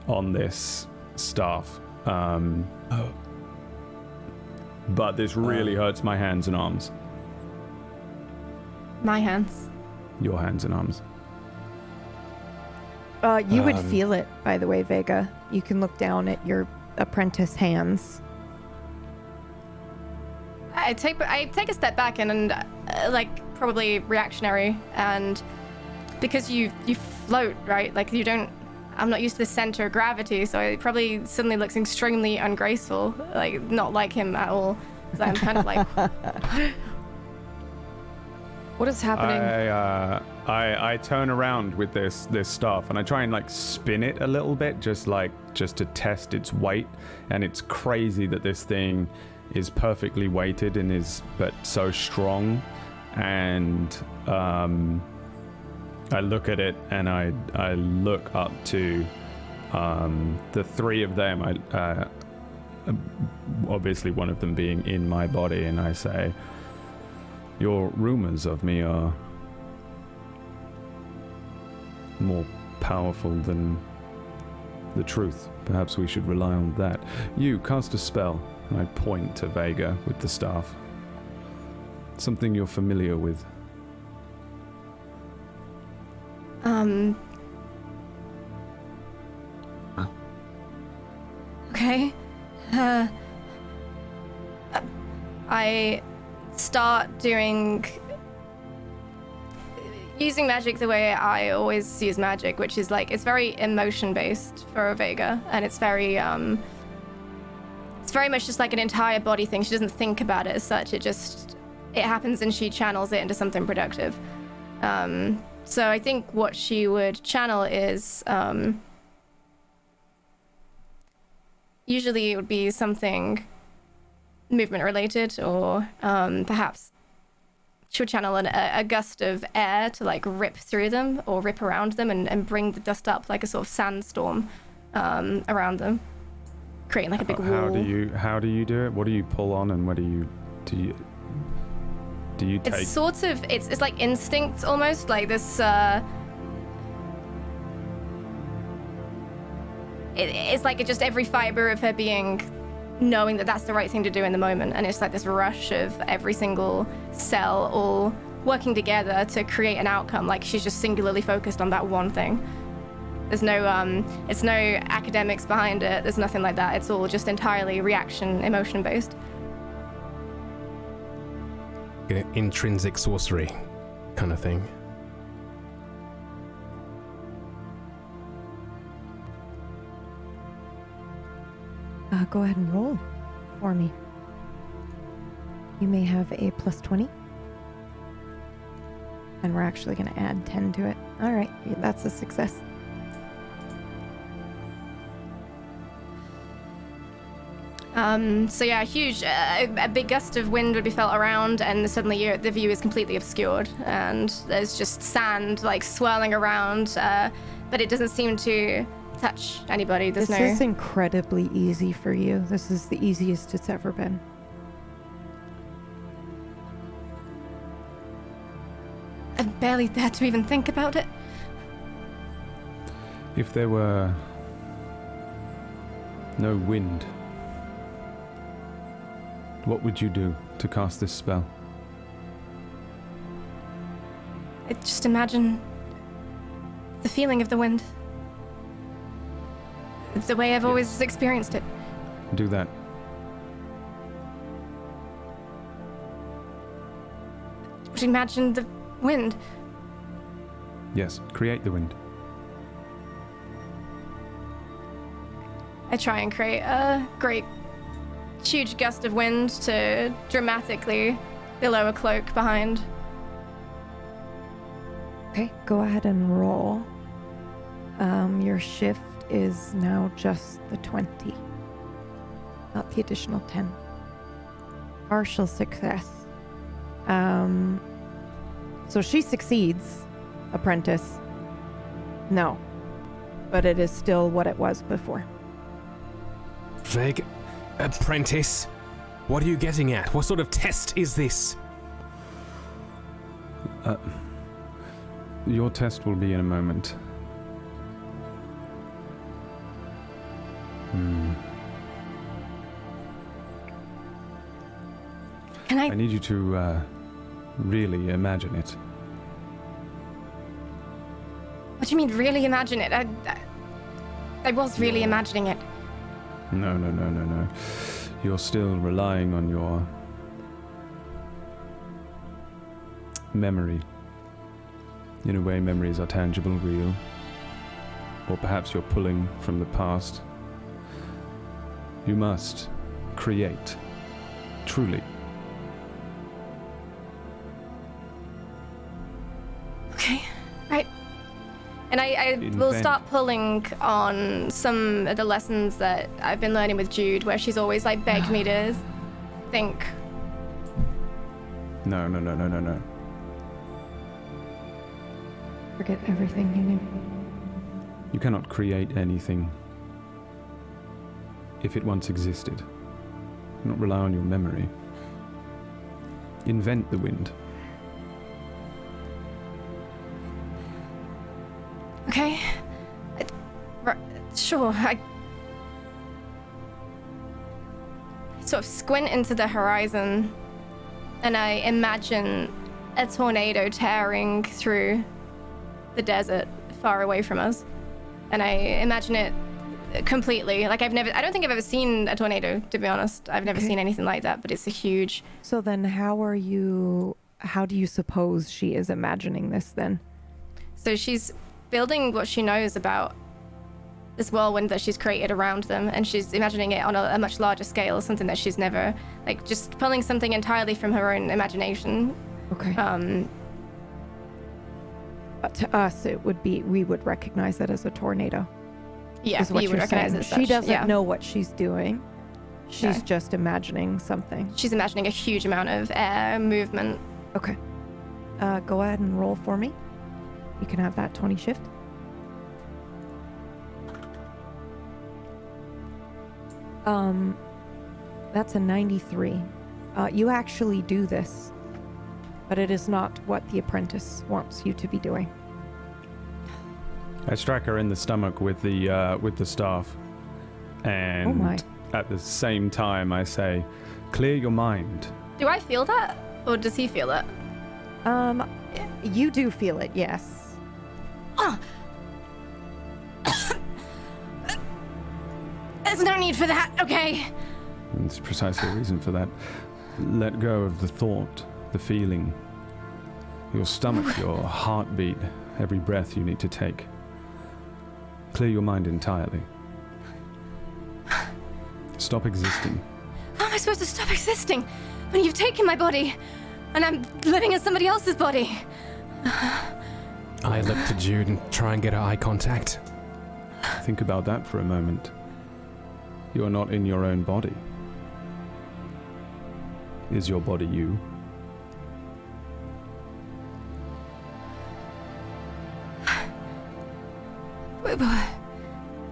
on this staff. But this really hurts my hands and arms. My hands. Your hands and arms. You would feel it, by the way, Vega. You can look down at your apprentice hands. I take a step back and probably reactionary, and because you float, right? Like you don't. I'm not used to the center of gravity, so it probably suddenly looks extremely ungraceful, like not like him at all. So I'm kind of like, what is happening? I turn around with this staff and I try and spin it a little bit, just to test its weight. And it's crazy that this thing is perfectly weighted and but so strong. And I look at it and I look up to the three of them. Obviously one of them being in my body, and I say, your rumors of me are more powerful than the truth. Perhaps we should rely on that. You cast a spell, and I point to Vega with the staff. Something you're familiar with. Okay. I start using magic the way I always use magic, which is it's very emotion based for Vega, and it's very much just like an entire body thing. She doesn't think about it as such. It happens and she channels it into something productive. So I think what she would channel is usually it would be something movement related, or perhaps she would channel a gust of air to rip through them or rip around them and bring the dust up like a sort of sandstorm around them, creating a big wall. How do you do it? What do you pull on, and what do you take? It's sort of it's like instinct almost, like this. It's like just every fiber of her being knowing that that's the right thing to do in the moment, and it's like this rush of every single cell all working together to create an outcome. Like she's just singularly focused on that one thing. There's no it's no academics behind it. There's nothing like that. It's all just entirely reaction, emotion based. Intrinsic sorcery kind of thing. Go ahead and roll for me. You may have a plus 20. And we're actually going to add 10 to it. All right, that's a success. So yeah, a big gust of wind would be felt around, and suddenly the view is completely obscured, and there's just sand like swirling around, but it doesn't seem to touch anybody. There's This no. is incredibly easy for you. This is the easiest it's ever been. I barely dare to even think about it. If there were no wind, what would you do to cast this spell? I just imagine the feeling of the wind. It's the way I've always experienced it. Do that. Would imagine the wind. Yes, create the wind. I try and create a great, huge gust of wind to dramatically billow a cloak behind. Okay, go ahead and roll. Your shift is now just the 20, not the additional 10. Partial success. So she succeeds, Apprentice. No, but it is still what it was before. Vague. Apprentice? What are you getting at? What sort of test is this? Your test will be in a moment. Can I need you to really imagine it. What do you mean, really imagine it? I was really imagining it. No. You're still relying on your memory. In a way, memories are tangible, real. Or perhaps you're pulling from the past. You must create, truly. Okay, right. And I will start pulling on some of the lessons that I've been learning with Jude, where she's always like begged me to think. No. Forget everything you knew. You cannot create anything if it once existed. Do not rely on your memory. Invent the wind. Okay. Sure, I sort of squint into the horizon and I imagine a tornado tearing through the desert far away from us. And I imagine it completely. Like I don't think I've ever seen a tornado, to be honest. I've never seen anything like that, but it's a huge... So then how do you suppose she is imagining this then? So she's building what she knows about this whirlwind that she's created around them, and she's imagining it on a much larger scale, something that she's never, like, just pulling something entirely from her own imagination. Okay. To us, we would recognize that as a tornado. Yeah, you would recognize it as She such, doesn't know what she's doing. She's just imagining something. She's imagining a huge amount of air movement. Okay. Go ahead and roll for me. You can have that 20 shift. That's a 93. You actually do this, but it is not what the apprentice wants you to be doing. I strike her in the stomach with the staff, and at the same time I say, "Clear your mind." Do I feel that, or does he feel it? You do feel it, yes. There's no need for that, okay? It's precisely the reason for that. Let go of the thought, the feeling, your stomach, your heartbeat, every breath you need to take. Clear your mind entirely. Stop existing. How am I supposed to stop existing when you've taken my body and I'm living in somebody else's body? I look to Jude and try and get her eye contact. Think about that for a moment. You are not in your own body. Is your body you?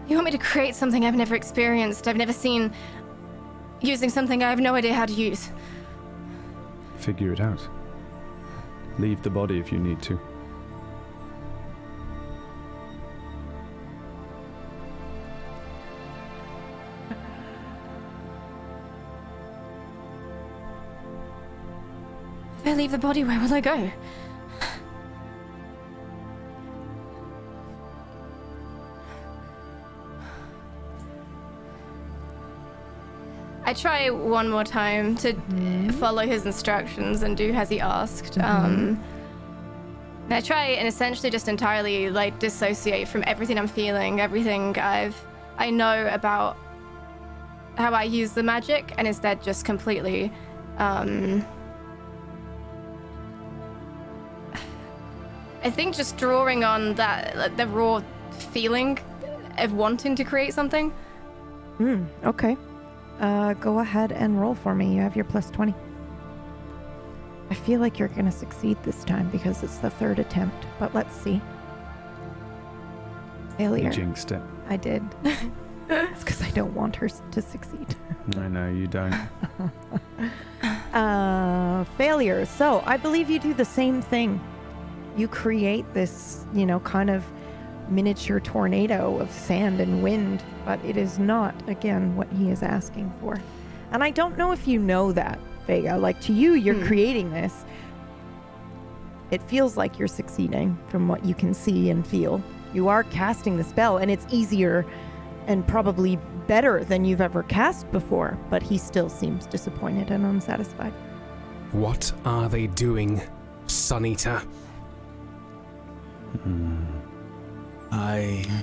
You want me to create something I've never experienced, I've never seen, using something I have no idea how to use? Figure it out. Leave the body if you need to. If I leave the body, where will I go? I try one more time to follow his instructions and do as he asked. And I try and essentially just entirely like dissociate from everything I'm feeling, everything I know about how I use the magic, and instead just completely I think just drawing on that, like, the raw feeling of wanting to create something. Okay. Go ahead and roll for me. You have your plus 20. I feel like you're going to succeed this time because it's the third attempt, but let's see. Failure. You jinxed it. I did. It's because I don't want her to succeed. I know you don't. Failure. So I believe you do the same thing. You create this, kind of miniature tornado of sand and wind, but it is not, again, what he is asking for. And I don't know if you know that, Vega. Like, to you, you're creating this. It feels like you're succeeding from what you can see and feel. You are casting the spell, and it's easier and probably better than you've ever cast before, but he still seems disappointed and unsatisfied. What are they doing, Sun Eater?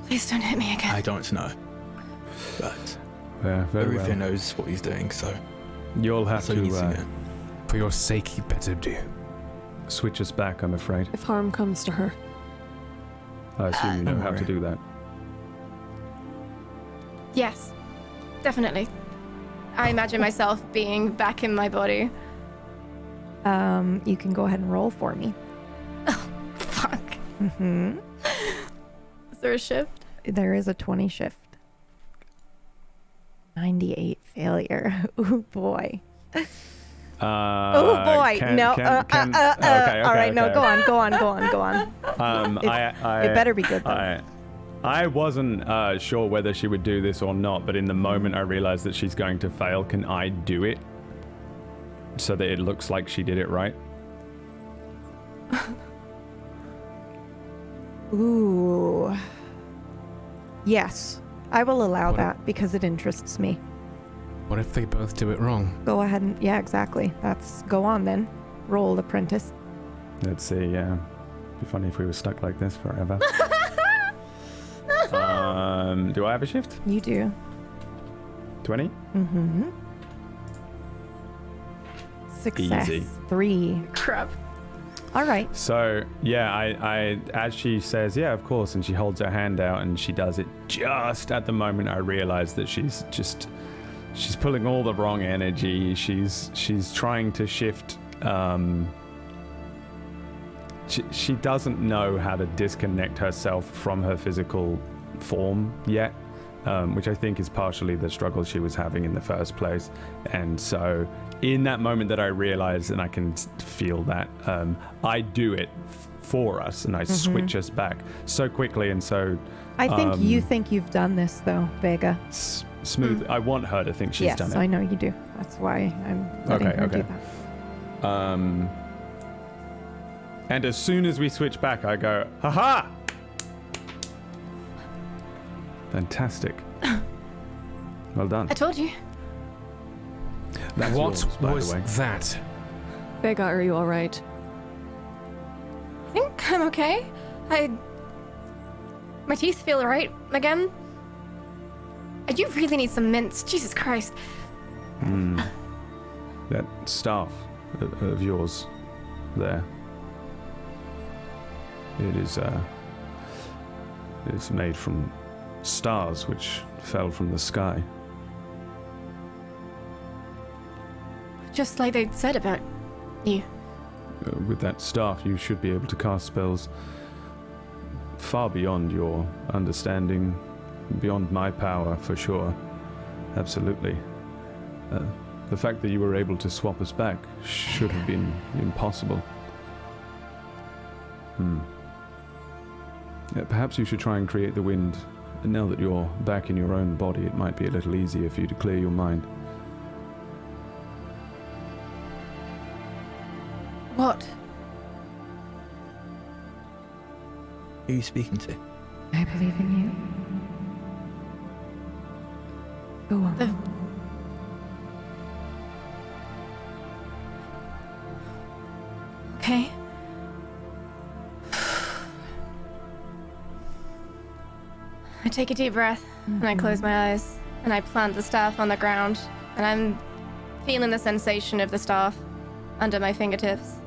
Please don't hit me again. I don't know. But Yeah, very everything well. knows what he's doing, so You'll have that's all you need to to know. For your sake, you better do. switch us back, I'm afraid. If harm comes to her, I assume you know don't how to worry. do that. Yes, definitely. I imagine myself being back in my body. You can go ahead and roll for me. Fuck. Mm-hmm. Is there a shift? There is a 20 shift. 98 failure. Ooh, boy. Oh boy. No. Okay. All right. No, go on. It better be good though. I wasn't sure whether she would do this or not, but in the moment I realized that she's going to fail. Can I do it so that it looks like she did it right? Ooh. Yes, I will allow What- that because it interests me. What if they both do it wrong? Go ahead and exactly. Go on then. Roll, Apprentice. Let's see. Yeah, be funny if we were stuck like this forever. Do I have a shift? You do. 20? Mm-hmm. Success. Easy. 3. Crap. All right. So yeah, I as she says, yeah, of course, and she holds her hand out and she does it just at the moment I realize that she's pulling all the wrong energy. She's trying to shift. She doesn't know how to disconnect herself from her physical form yet, which I think is partially the struggle she was having in the first place. And so in that moment that I realize and I can feel that, I do it for us and I switch us back so quickly and so I think you think you've done this though, Vega. smooth. I want her to think she's Yes, done it. I know you do. That's why I'm letting her do that. And as soon as we switch back, I go, haha! Fantastic. Well done. I told you. That's What yours, by was the way. that? Vega, are you all right? I think I'm okay. My teeth feel right again. You really need some mints. Jesus Christ. That staff of yours there. It is made from stars which fell from the sky. just like they said about you. With that staff, you should be able to cast spells far beyond your understanding, beyond my power, for sure. Absolutely. The fact that you were able to swap us back should have been impossible. Yeah, perhaps you should try and create the wind. And now that you're back in your own body, it might be a little easier for you to clear your mind. What? Who are you speaking to? I believe in you. Go on. Okay. I take a deep breath and I close my eyes and I plant the staff on the ground and I'm feeling the sensation of the staff under my fingertips.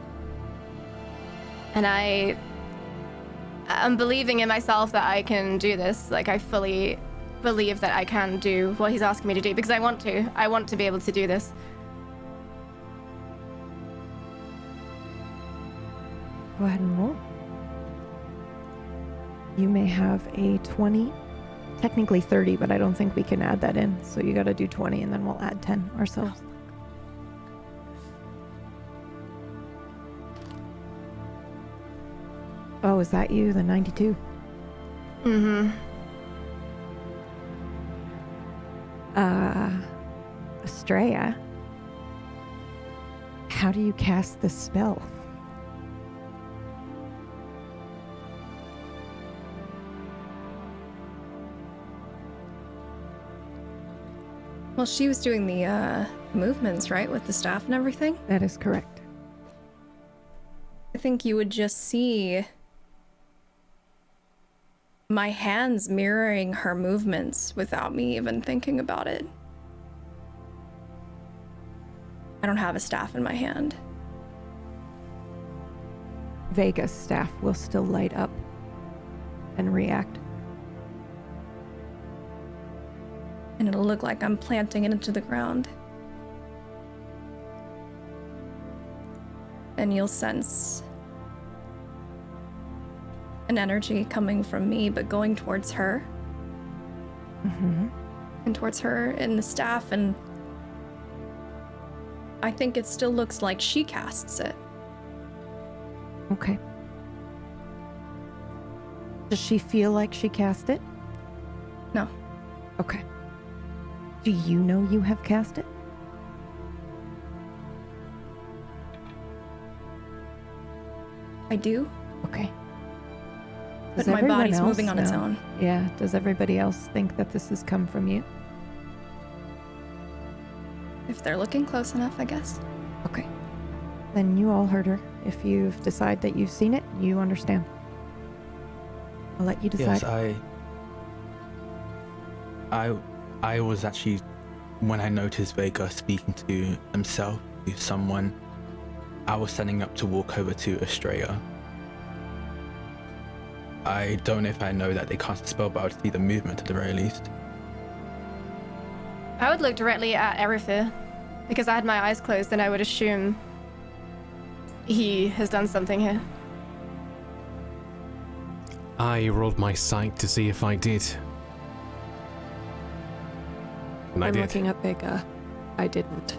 And I'm believing in myself that I can do this. Like, I fully believe that I can do what he's asking me to do because I want to. I want to be able to do this. Go ahead and roll. You may have a 20, technically 30, but I don't think we can add that in. So you got to do 20 and then we'll add 10 ourselves. Oh, is that you? The 92? Mm-hmm. Estrella? How do you cast the spell? Well, she was doing the movements, right, with the staff and everything? That is correct. I think you would just see my hands mirroring her movements without me even thinking about it. I don't have a staff in my hand. Vega's staff will still light up and react. And it'll look like I'm planting it into the ground. And you'll sense an energy coming from me, but going towards her. Mm-hmm. And towards her and the staff, and I think it still looks like she casts it. Okay. Does she feel like she cast it? No. Okay. Do you know you have cast it? I do, Okay. but Does my everyone body's else moving on its know? own. Yeah. Does everybody else think that this has come from you? If they're looking close enough, I guess. Okay. Then you all heard her. If you decide that you've seen it, you understand. I'll let you decide. Yes, I was actually, when I noticed Vega speaking to himself, to someone, I was standing up to walk over to Estrella. I don't know if I know that they cast a spell, but I would see the movement at the very least. I would look directly at Erifir because I had my eyes closed and I would assume he has done something here. I rolled my sight to see if I did. And I I'm did. looking at Vega. I didn't.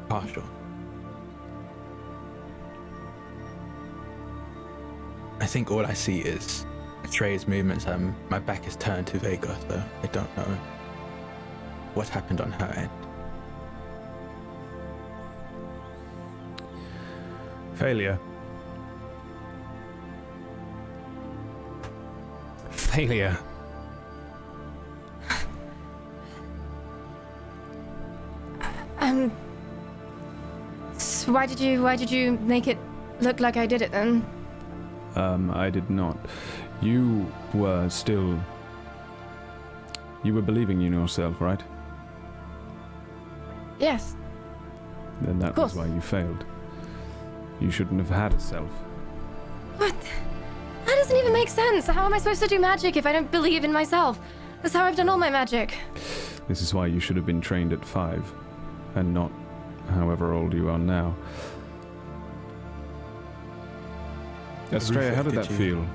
Partial. I think all I see is Estrella's movements, and my back is turned to Vega, so I don't know what happened on her end. Failure. Failure. So why did you make it look like I did it then? I did not. You were believing in yourself, right? Yes. Then that was why you failed. You shouldn't have had a self. What? That doesn't even make sense. How am I supposed to do magic if I don't believe in myself? That's how I've done all my magic. This is why you should have been trained at 5, and not however old you are now. Estrella, how did that feel?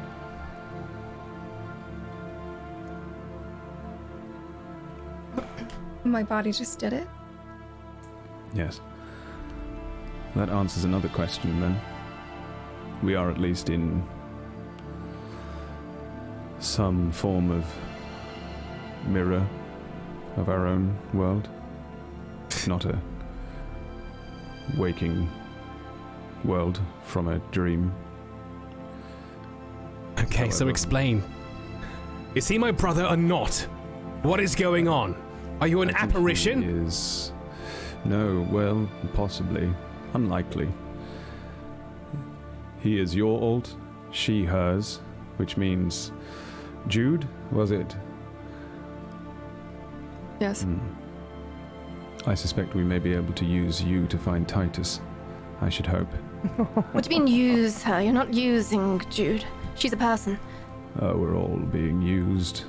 My body just did it. Yes. That answers another question then. We are at least in some form of mirror of our own world. Not a waking world from a dream. Okay, so However, explain. Is he my brother or not? What is going on? Are you an I think apparition? he is. No, well, possibly. Unlikely. He is your alt, she hers, which means Jude, was it? Yes. I suspect we may be able to use you to find Titus. I should hope. What do you mean use her? You're not using Jude. She's a person. We're all being used.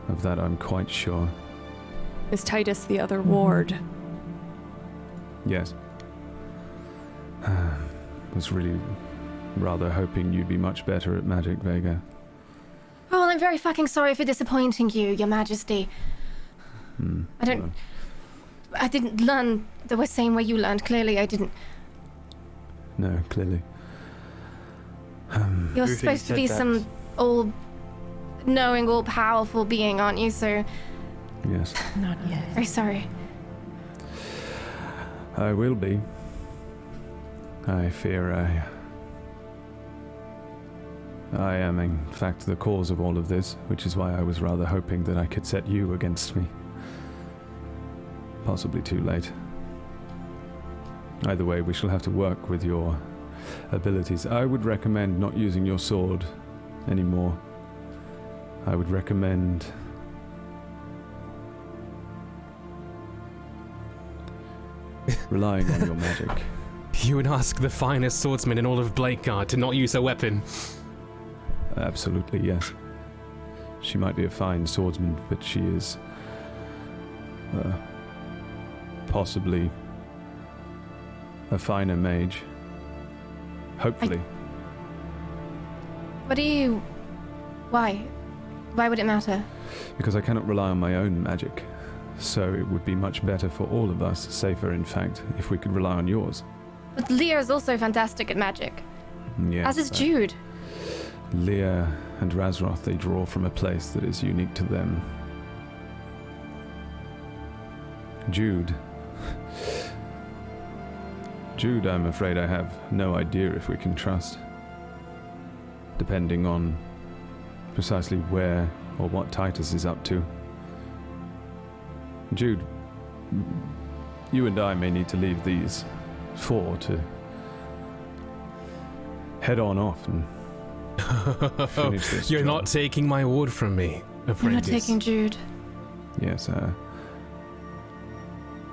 Of that I'm quite sure. Is Titus the other ward? Yes. Was really rather hoping you'd be much better at magic, Vega. Oh, well, I'm very fucking sorry for disappointing you, Your Majesty. I didn't learn the same way you learned. Clearly, I didn't. No, clearly. You're Ruthie supposed to said be that- some all-knowing, all-powerful being, aren't you? So, Yes. Not yet. very sorry. I will be. I fear I am, in fact, the cause of all of this, which is why I was rather hoping that I could set you against me. Possibly too late. Either way, we shall have to work with your abilities. I would recommend not using your sword anymore. I would recommend relying on your magic. You would ask the finest swordsman in all of Blakeguard to not use a weapon. Absolutely, yes. She might be a fine swordsman, but she is possibly a finer mage. Hopefully. What do you... Why? Why would it matter? Because I cannot rely on my own magic. So it would be much better for all of us, safer in fact, if we could rely on yours. But Leah is also fantastic at magic. Yes, As is Jude. Leah and Razroth, they draw from a place that is unique to them. Jude, I'm afraid I have no idea if we can trust. Depending on precisely where or what Titus is up to. Jude, you and I may need to leave these 4 to head on off and finish this You're job. not taking my word from me, Apprentice. You're not taking Jude. Yes,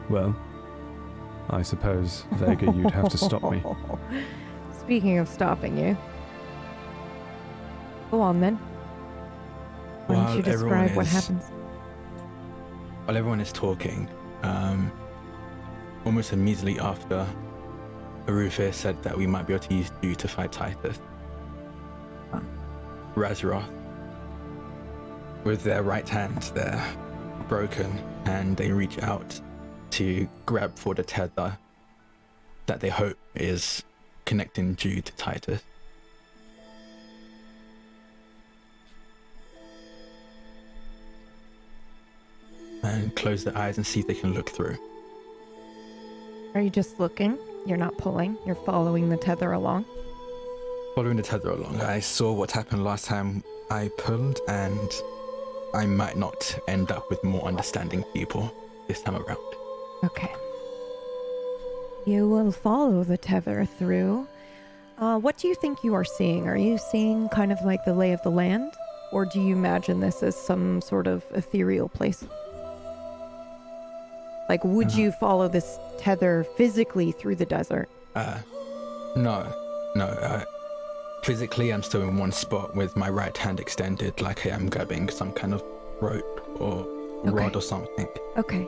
well, I suppose, Vega, you'd have to stop me. Speaking of stopping you. Go on then. Why don't you describe what happens? While everyone is talking, almost immediately after Rufus said that we might be able to use you to fight Titus, Razroth, with their right hand, they're broken, and they reach out to grab for the tether that they hope is connecting Jude to Titus. And close their eyes and see if they can look through. Are you just looking? You're not pulling. You're following the tether along. Following the tether along, I saw what happened last time I pulled, and I might not end up with more understanding people this time around. Okay. You will follow the tether through. What do you think you are seeing? Are you seeing kind of like the lay of the land? Or do you imagine this as some sort of ethereal place? Like, would you follow this tether physically through the desert? No. Physically, I'm still in one spot with my right hand extended, like I am grabbing some kind of rope or Okay. rod or something. Okay.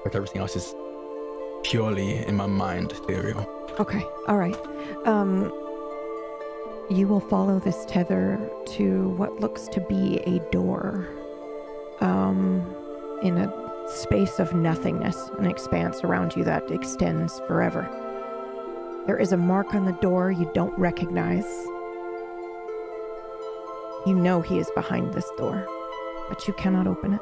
Like everything else is purely in my mind ethereal. Okay. All right. You will follow this tether to what looks to be a door. In a space of nothingness, an expanse around you that extends forever. There is a mark on the door you don't recognize. You know he is behind this door, but you cannot open it.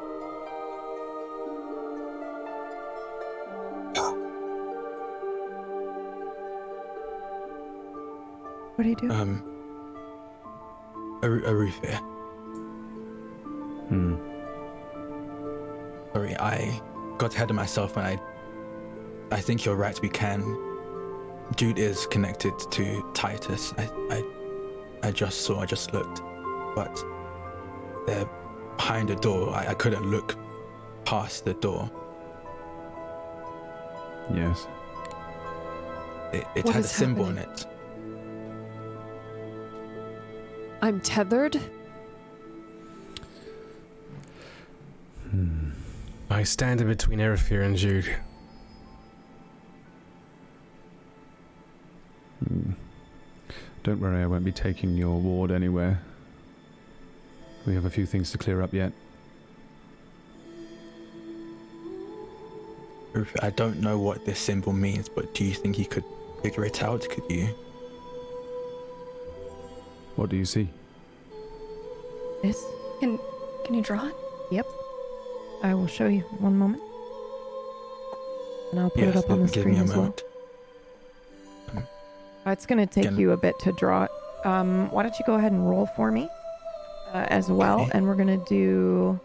What do you do? A roof here. Hmm. Sorry, I got ahead of myself and I think you're right, we can. Jude is connected to Titus. I just looked. But they're behind the door. I couldn't look past the door. Yes. It What had a is symbol in happening? it. I'm tethered? I stand in between Erifir and Jude. Don't worry, I won't be taking your ward anywhere. We have a few things to clear up yet. I don't know what this symbol means, but do you think you could figure it out? Could you? What do you see? This? Can you draw it? Yep. I will show you. One moment. And I'll put it up on the give screen me a as well. moment. It's going to take Can- you a bit to draw it. Why don't you go ahead and roll for me as well? Okay. And we're going to do...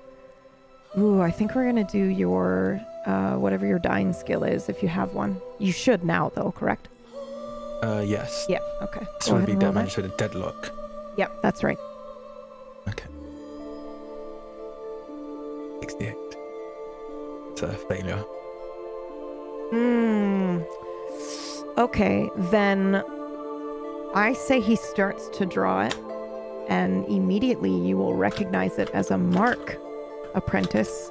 Ooh, I think we're going to do your... whatever your dying skill is, if you have one. You should now, though, correct? Yes. Yeah, okay. This Go would ahead be and roll damage that. to the deadlock. Yep, that's right. Okay. 68. It's a failure. Okay, then I say he starts to draw it, and immediately you will recognize it as a mark, Apprentice.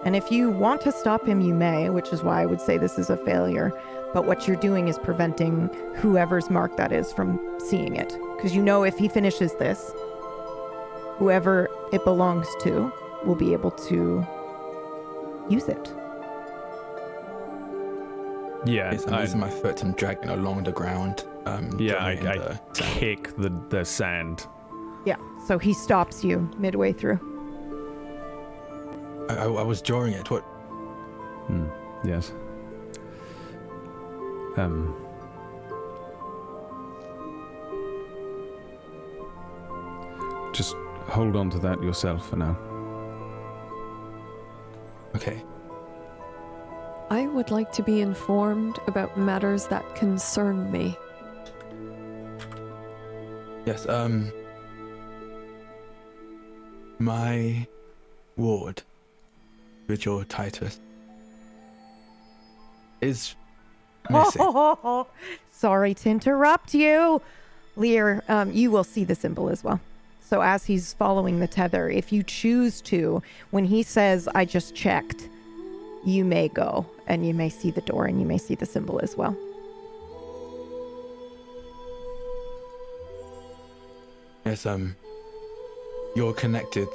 And if you want to stop him, you may, which is why I would say this is a failure. But what you're doing is preventing whoever's mark that is from seeing it. Because you know if he finishes this, whoever it belongs to will be able to use it. Yeah, I'm using my foot and dragging along the ground. yeah, drawing in I the sand. kick the sand. Yeah, so he stops you midway through. I was drawing it. What? Yes. Just hold on to that yourself for now. Okay. I would like to be informed about matters that concern me. Yes. My ward, Vigil Titus, is missing. Sorry to interrupt you. Lear, you will see the symbol as well. So as he's following the tether, if you choose to, when he says, I just checked, you may go and you may see the door and you may see the symbol as well. Yes, you're connected,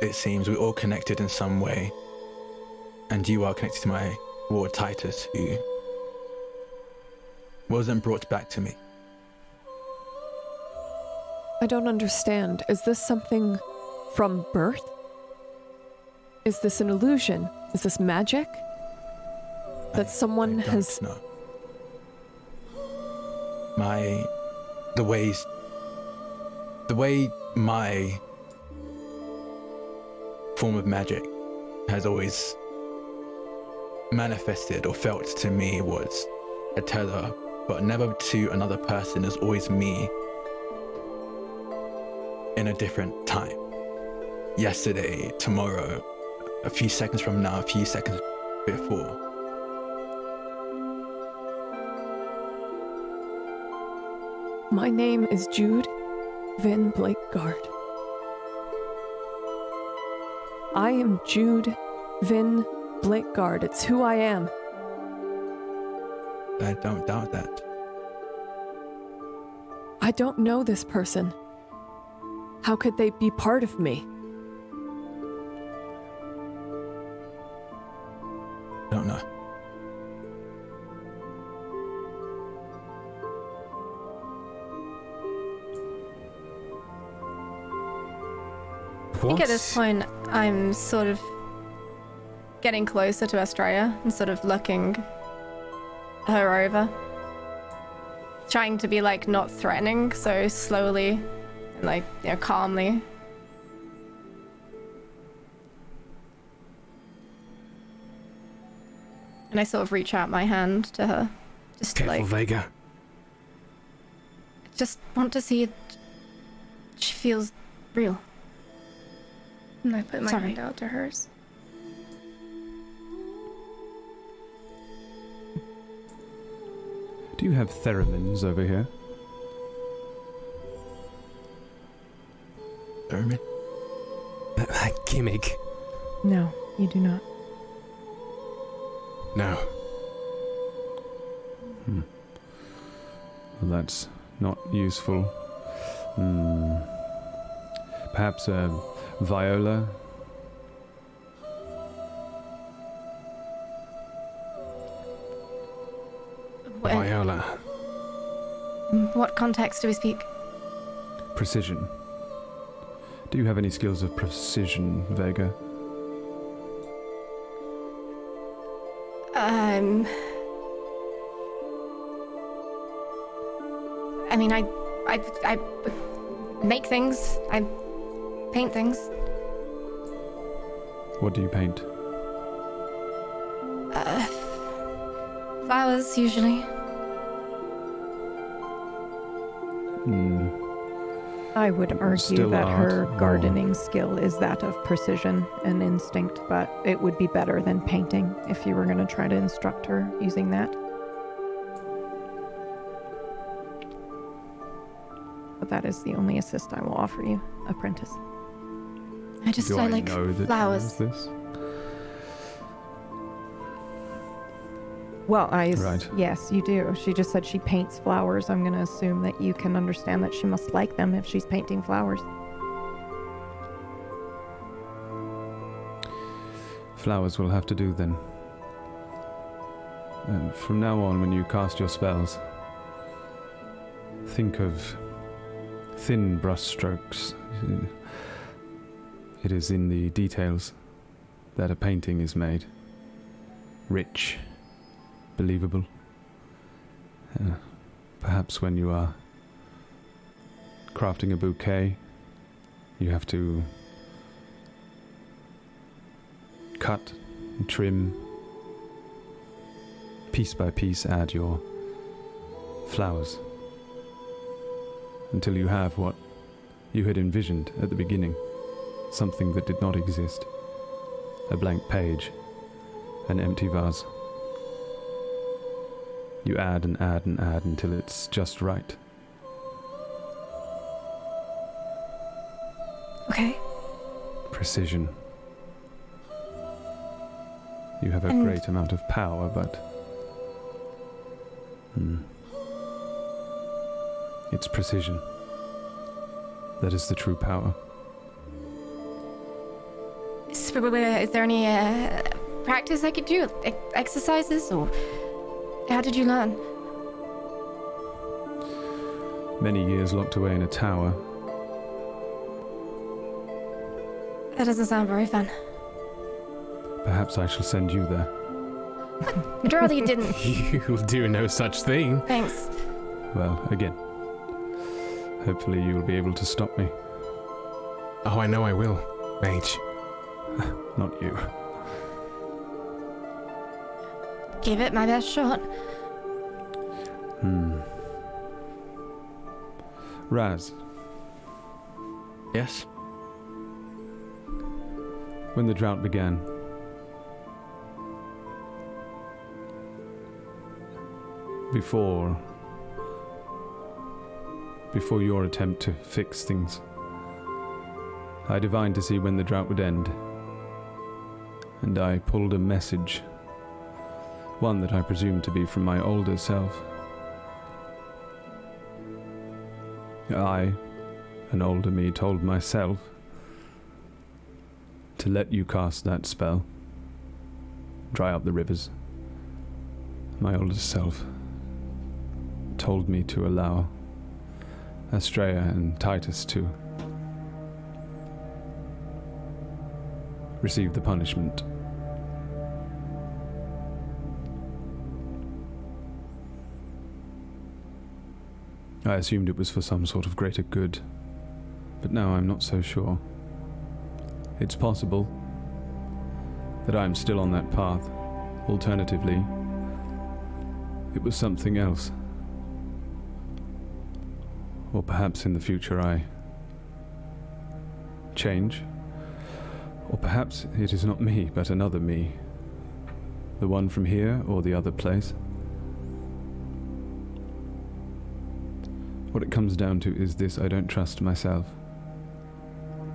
it seems. We're all connected in some way. And you are connected to my ward Titus, who wasn't brought back to me. I don't understand. Is this something from birth? Is this an illusion? Is this magic? That someone I don't has... know. The way my form of magic has always manifested or felt to me was a tether, but never to another person. Is always me in a different time. Yesterday, tomorrow, a few seconds from now, a few seconds before. My name is Jude Van Blakeguard. I am Jude Vin Blakeguard. It's who I am. I don't doubt that. I don't know this person. How could they be part of me? Don't know. I think at this point, I'm sort of getting closer to Estrella and sort of looking her over. Trying to be, like, not threatening, so slowly and, like, you know, calmly. And I sort of reach out my hand to her. Just to, Careful, like, Vega. just want to see if she feels real. And I put my Sorry. hand out to hers. Do you have theremins over here? Hermit? Gimmick. No, you do not. No. Well, that's not useful. Perhaps a viola? Viola. In what context do we speak? Precision. Do you have any skills of precision, Vega? I mean, I make things. I paint things. What do you paint? Flowers, usually. I would argue Still that her art, or- gardening skill is that of precision and instinct, but it would be better than painting if you were going to try to instruct her using that. But that is the only assist I will offer you, Apprentice. Do I like know that flowers. he knows this? Well, Right. yes, you do. She just said she paints flowers. I'm going to assume that you can understand that she must like them if she's painting flowers. Flowers will have to do then. And from now on, when you cast your spells, think of thin brushstrokes. It is in the details that a painting is made. Rich, believable. Perhaps when you are crafting a bouquet, you have to cut and trim, piece by piece add your flowers until you have what you had envisioned at the beginning, something that did not exist, a blank page, an empty vase. You add and add and add until it's just right. Okay. Precision. You have a And- great amount of power, but it's precision. That is the true power. Is there any practice I could do? Exercises? Or how did you learn? Many years locked away in a tower. That doesn't sound very fun. Perhaps I shall send you there. I'd rather you didn't. You'll do no such thing. Thanks. Well, again, hopefully you will be able to stop me. Oh, I know I will, Mage. Not you. Give it my best shot. Raz, Yes? when the drought began, before your attempt to fix things, I divined to see when the drought would end and I pulled a message, one that I presumed to be from my older self. I, an older me, told myself to let you cast that spell, dry up the rivers. My older self told me to allow Astrea and Titus to receive the punishment. I assumed it was for some sort of greater good, but now I'm not so sure. It's possible that I'm still on that path. Alternatively, it was something else. Or perhaps in the future I change. Or perhaps it is not me, but another me. The one from here or the other place. What it comes down to is this: I don't trust myself.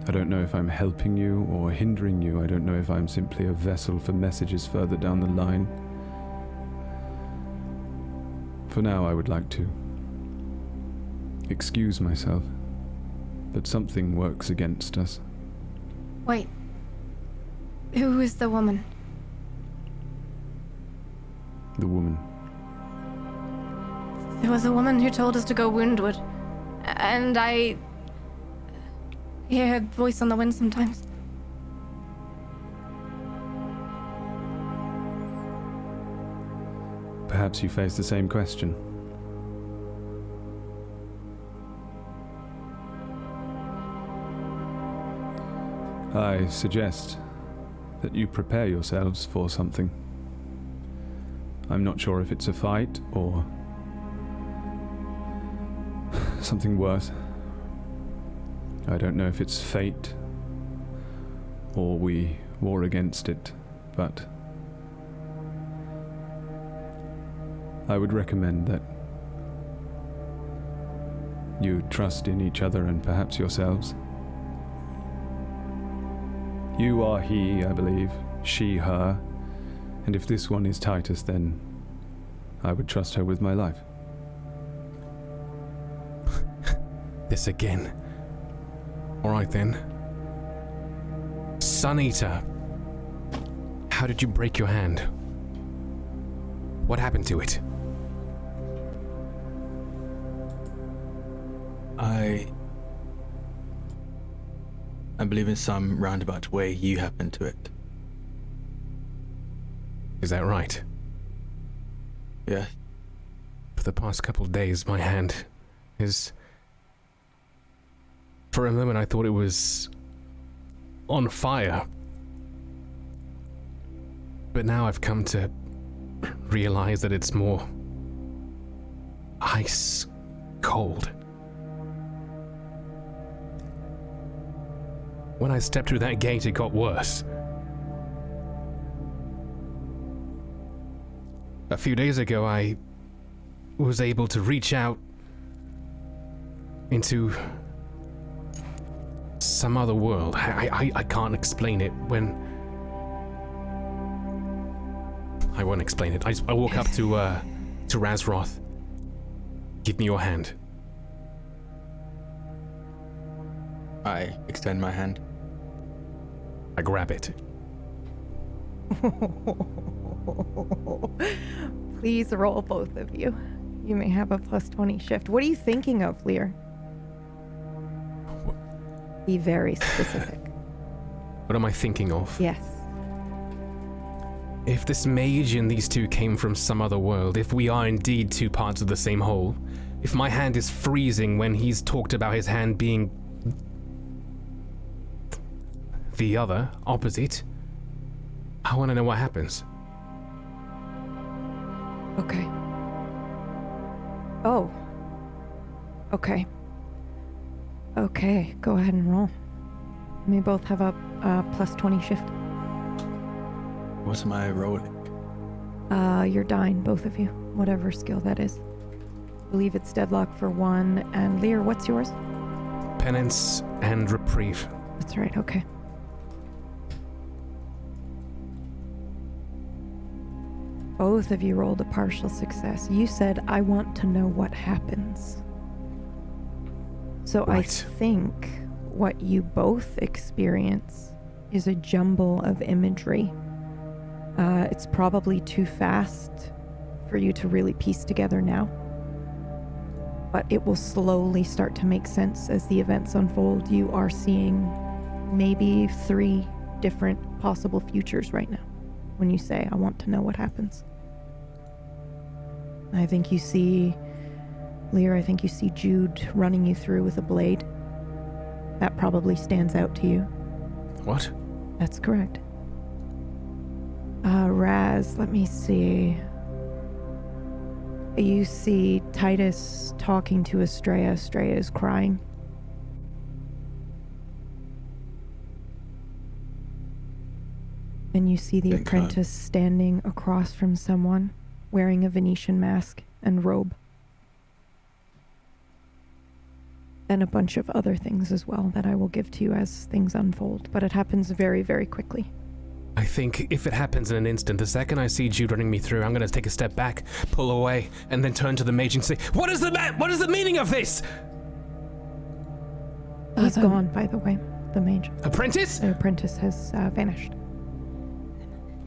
I don't know if I'm helping you or hindering you. I don't know if I'm simply a vessel for messages further down the line. For now, I would like to excuse myself, but something works against us. Wait. Who is the woman? The woman. There was a woman who told us to go woundward, and I hear her voice on the wind sometimes. Perhaps you face the same question. I suggest that you prepare yourselves for something. I'm not sure if it's a fight or something worse. I don't know if it's fate or we war against it, but I would recommend that you trust in each other and perhaps yourselves. You are he, I believe, she, her, and if this one is Titus, then I would trust her with my life. This again. Alright then. Sun Eater. How did you break your hand? What happened to it? I believe in some roundabout way you happened to it. Is that right? Yes. For the past couple of days, my hand is... For a moment, I thought it was on fire. But now I've come to realize that it's more ice cold. When I stepped through that gate, it got worse. A few days ago, I was able to reach out into some other world. I can't explain it. I won't explain it. I walk up to Razroth. Give me your hand. I extend my hand. I grab it. Please roll, both of you. You may have a +20 shift. What are you thinking of, Lear? Be very specific. What am I thinking of? Yes. If this mage and these two came from some other world, if we are indeed two parts of the same whole, if my hand is freezing when he's talked about his hand being the other, opposite, I want to know what happens. Okay. Oh. Okay. Okay, go ahead and roll. You may both have a +20 shift. What's my rolling? You're dying, both of you. Whatever skill that is. I believe it's deadlock for one. And Lear, what's yours? Penance and reprieve. That's right, okay. Both of you rolled a partial success. You said, I want to know what happens. So I Right. think what you both experience is a jumble of imagery. It's probably too fast for you to really piece together now. But it will slowly start to make sense as the events unfold. You are seeing maybe 3 different possible futures right now when you say, I want to know what happens. I think you see, Lear, I think you see Jude running you through with a blade. That probably stands out to you. What? That's correct. Raz, let me see. You see Titus talking to Estrella. Estrella is crying. And you see the apprentice standing across from someone wearing a Venetian mask and robe. And a bunch of other things as well that I will give to you as things unfold. But it happens very, very quickly. I think if it happens in an instant, the second I see Jude running me through, I'm going to take a step back, pull away, and then turn to the mage and say, What is the meaning of this? He's gone, by the way, the mage. Apprentice? The apprentice has vanished.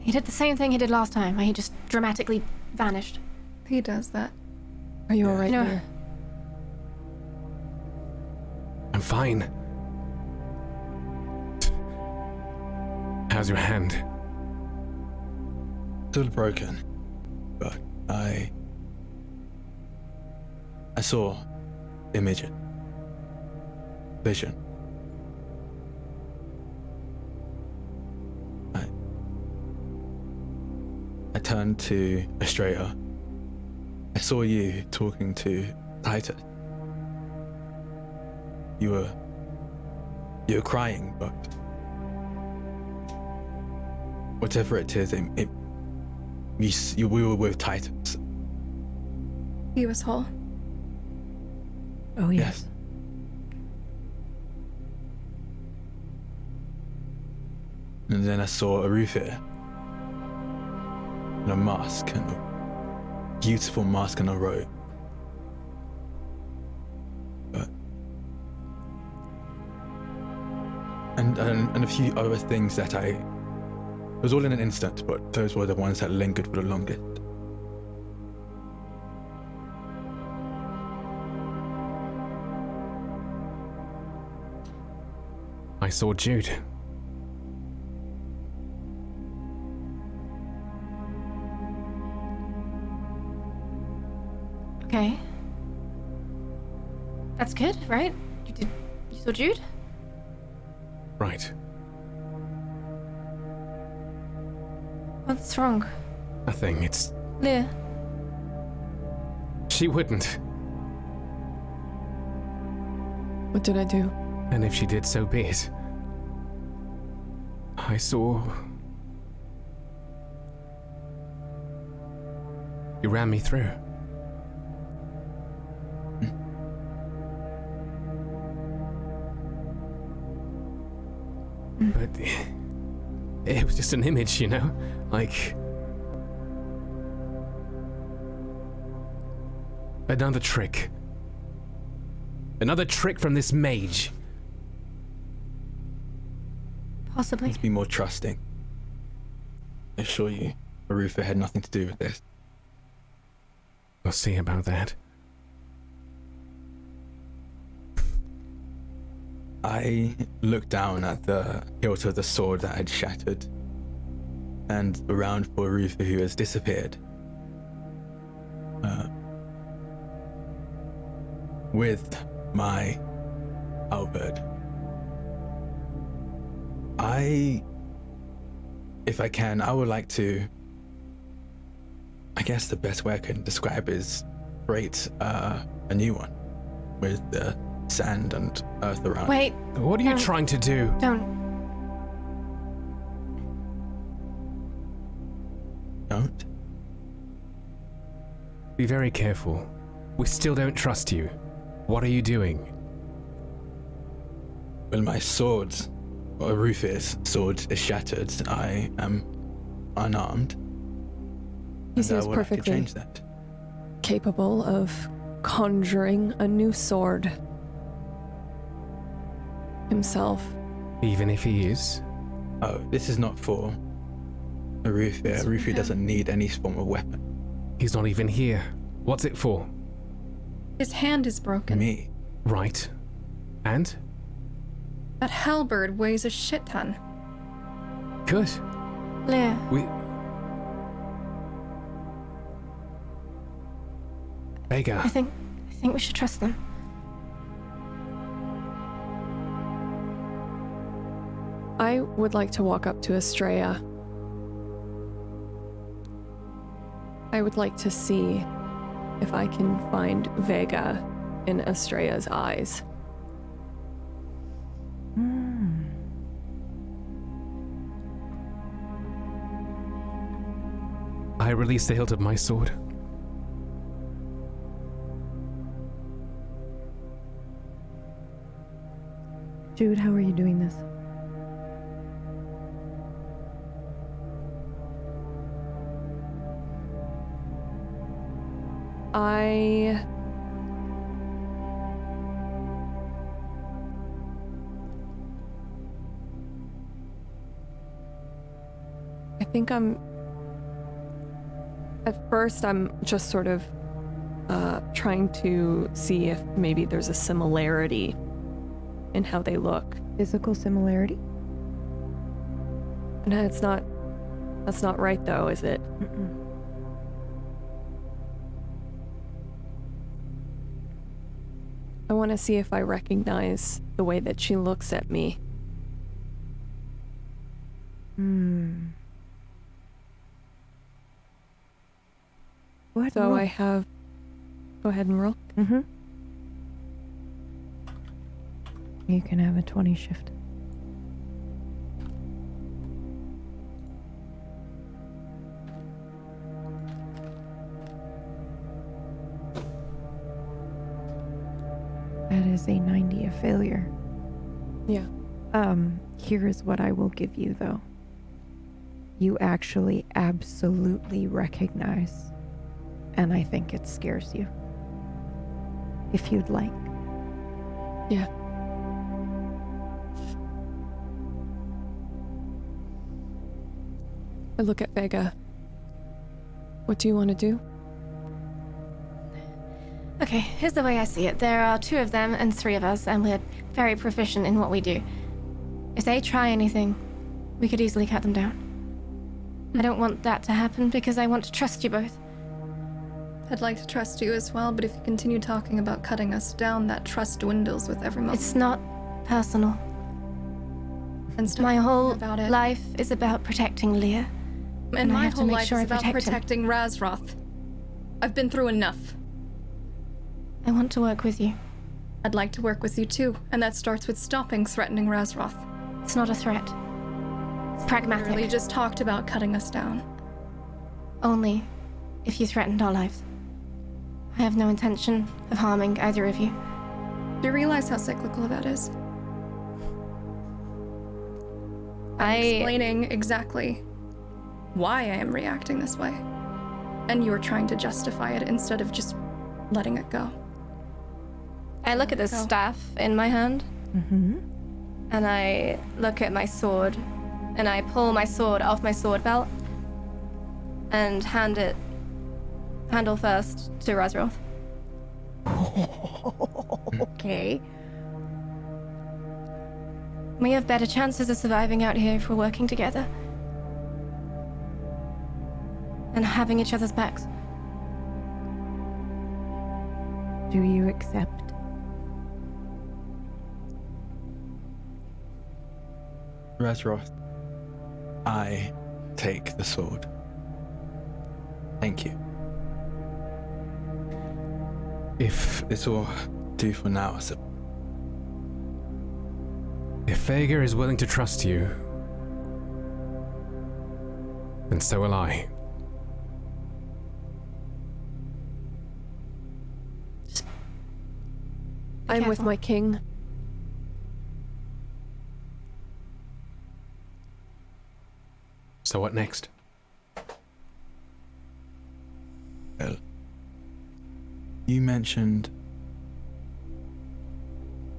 He did the same thing he did last time, where he just dramatically vanished. He does that. Are you all right, No. Lear? I'm fine. How's your hand? Still broken, but I saw vision. I turned to Estrella. I saw you talking to Titus. You were crying, but whatever it is, we were with Titus. He was whole. Oh, yes. And then I saw a Rufus and a mask, and a beautiful mask and a robe. But and a few other things that it was all in an instant, but those were the ones that lingered for the longest. I saw Jude. Okay. That's good, right? You saw Jude? Right. What's wrong? Nothing. It's... Lear. She wouldn't. What did I do? And if she did, so be it. I saw... You ran me through. But it was just an image, you know? Like... Another trick. Another trick from this mage. Possibly. Let's be more trusting. I assure you, Arufa had nothing to do with this. We'll see about that. I looked down at the hilt of the sword that had shattered, and around for Arufa, who has disappeared. With my halberd. If I can, I would like to, I guess the best way I can describe is create a new one with the sand and earth around. Wait, What are you trying to do? don't. Don't? Be very careful. We still don't trust you. What are you doing? Well, my sword, or Rufus' sword, is shattered. I am unarmed. He and I seems would like to perfectly change that. capable of conjuring a new sword himself. Even if he is? Oh, this is not for Rufia. Rufia doesn't need any form of weapon. He's not even here. What's it for? His hand is broken. Me. Right. And? That halberd weighs a shit ton. Good. Leah, We... Vega. I think we should trust them. I would like to walk up to Estrella. I would like to see if I can find Vega in Estrella's eyes. I release the hilt of my sword. Jude, how are you doing this? I think at first I'm just sort of trying to see if maybe there's a similarity in how they look. Physical similarity? No, that's not right though, is it? Mm-mm. I want to see if I recognize the way that she looks at me. Go ahead and So roll. I have... Go ahead and roll. Mm-hmm. You can have a 20 shift. That is a 90, a failure. Yeah. Here is what I will give you, though. You actually absolutely recognize, and I think it scares you. If you'd like. Yeah. I look at Vega. What do you want to do? Okay, here's the way I see it. There are 2 of them and 3 of us, and we're very proficient in what we do. If they try anything, we could easily cut them down. I don't want that to happen because I want to trust you both. I'd like to trust you as well, but if you continue talking about cutting us down, that trust dwindles with every moment. It's not personal. And stop My whole about it. life is about protecting Leah. And I my have to whole make life sure is I about protect him. protecting Razroth. I've been through enough. I want to work with you. I'd like to work with you too, and that starts with stopping threatening Razroth. It's not a threat. It's pragmatic. You really just talked about cutting us down. Only if you threatened our lives. I have no intention of harming either of you. Do you realize how cyclical that is? I'm explaining exactly why I am reacting this way. And you are trying to justify it instead of just letting it go. I look at the staff in my hand, Mm-hmm. and I look at my sword, and I pull my sword off my sword belt, and hand it, handle first, to Razroth. Okay. We have better chances of surviving out here if we're working together. And having each other's backs. Do you accept? Razroth, I take the sword. Thank you. If This will do for now, so Vega is willing to trust you, then so will I. I'm with careful. my king. So what next? Well, you mentioned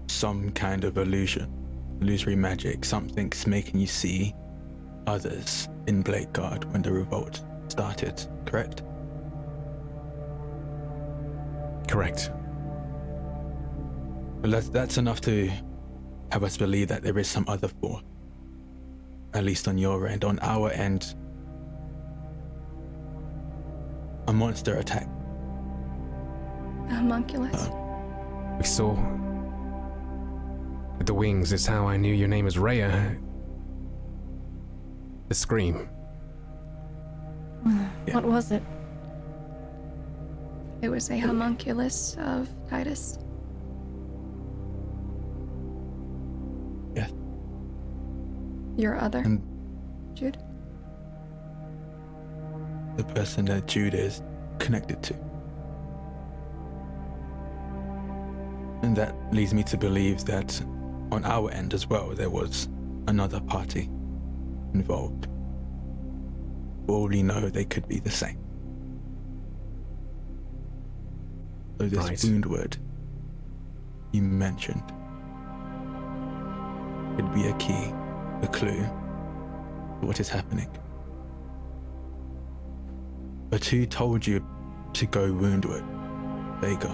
some kind of illusory magic, something's making you see others in Bladeguard when the revolt started, correct? Correct. Well, that's enough to have us believe that there is some other force. At least on your end. On our end, a monster attack. A homunculus. We saw. With the wings is how I knew your name is Rhea. The scream. What was it? It was a homunculus of Titus. Yes. Your other, And Jude? the person that Jude is connected to. And that leads me to believe that on our end as well, there was another party involved. For all we know, they could be the same. So this Right. wound word you mentioned could be a key, a clue to what is happening. But who told you to go woundward, Vega?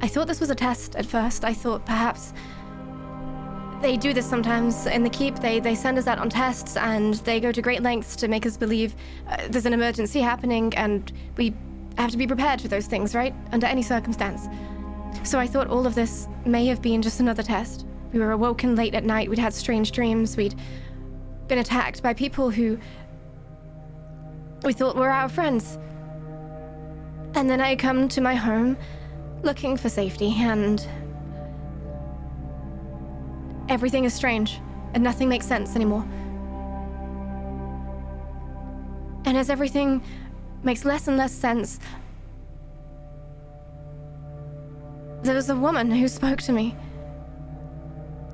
I thought this was a test at first. I thought perhaps they do this sometimes in the keep. They send us out on tests and they go to great lengths to make us believe there's an emergency happening and we have to be prepared for those things, right? Under any circumstance. So I thought all of this may have been just another test. We were awoken late at night. We'd had strange dreams. We'd been attacked by people who we thought were our friends. And then I come to my home looking for safety, and everything is strange, and nothing makes sense anymore. And as everything makes less and less sense, there was a woman who spoke to me.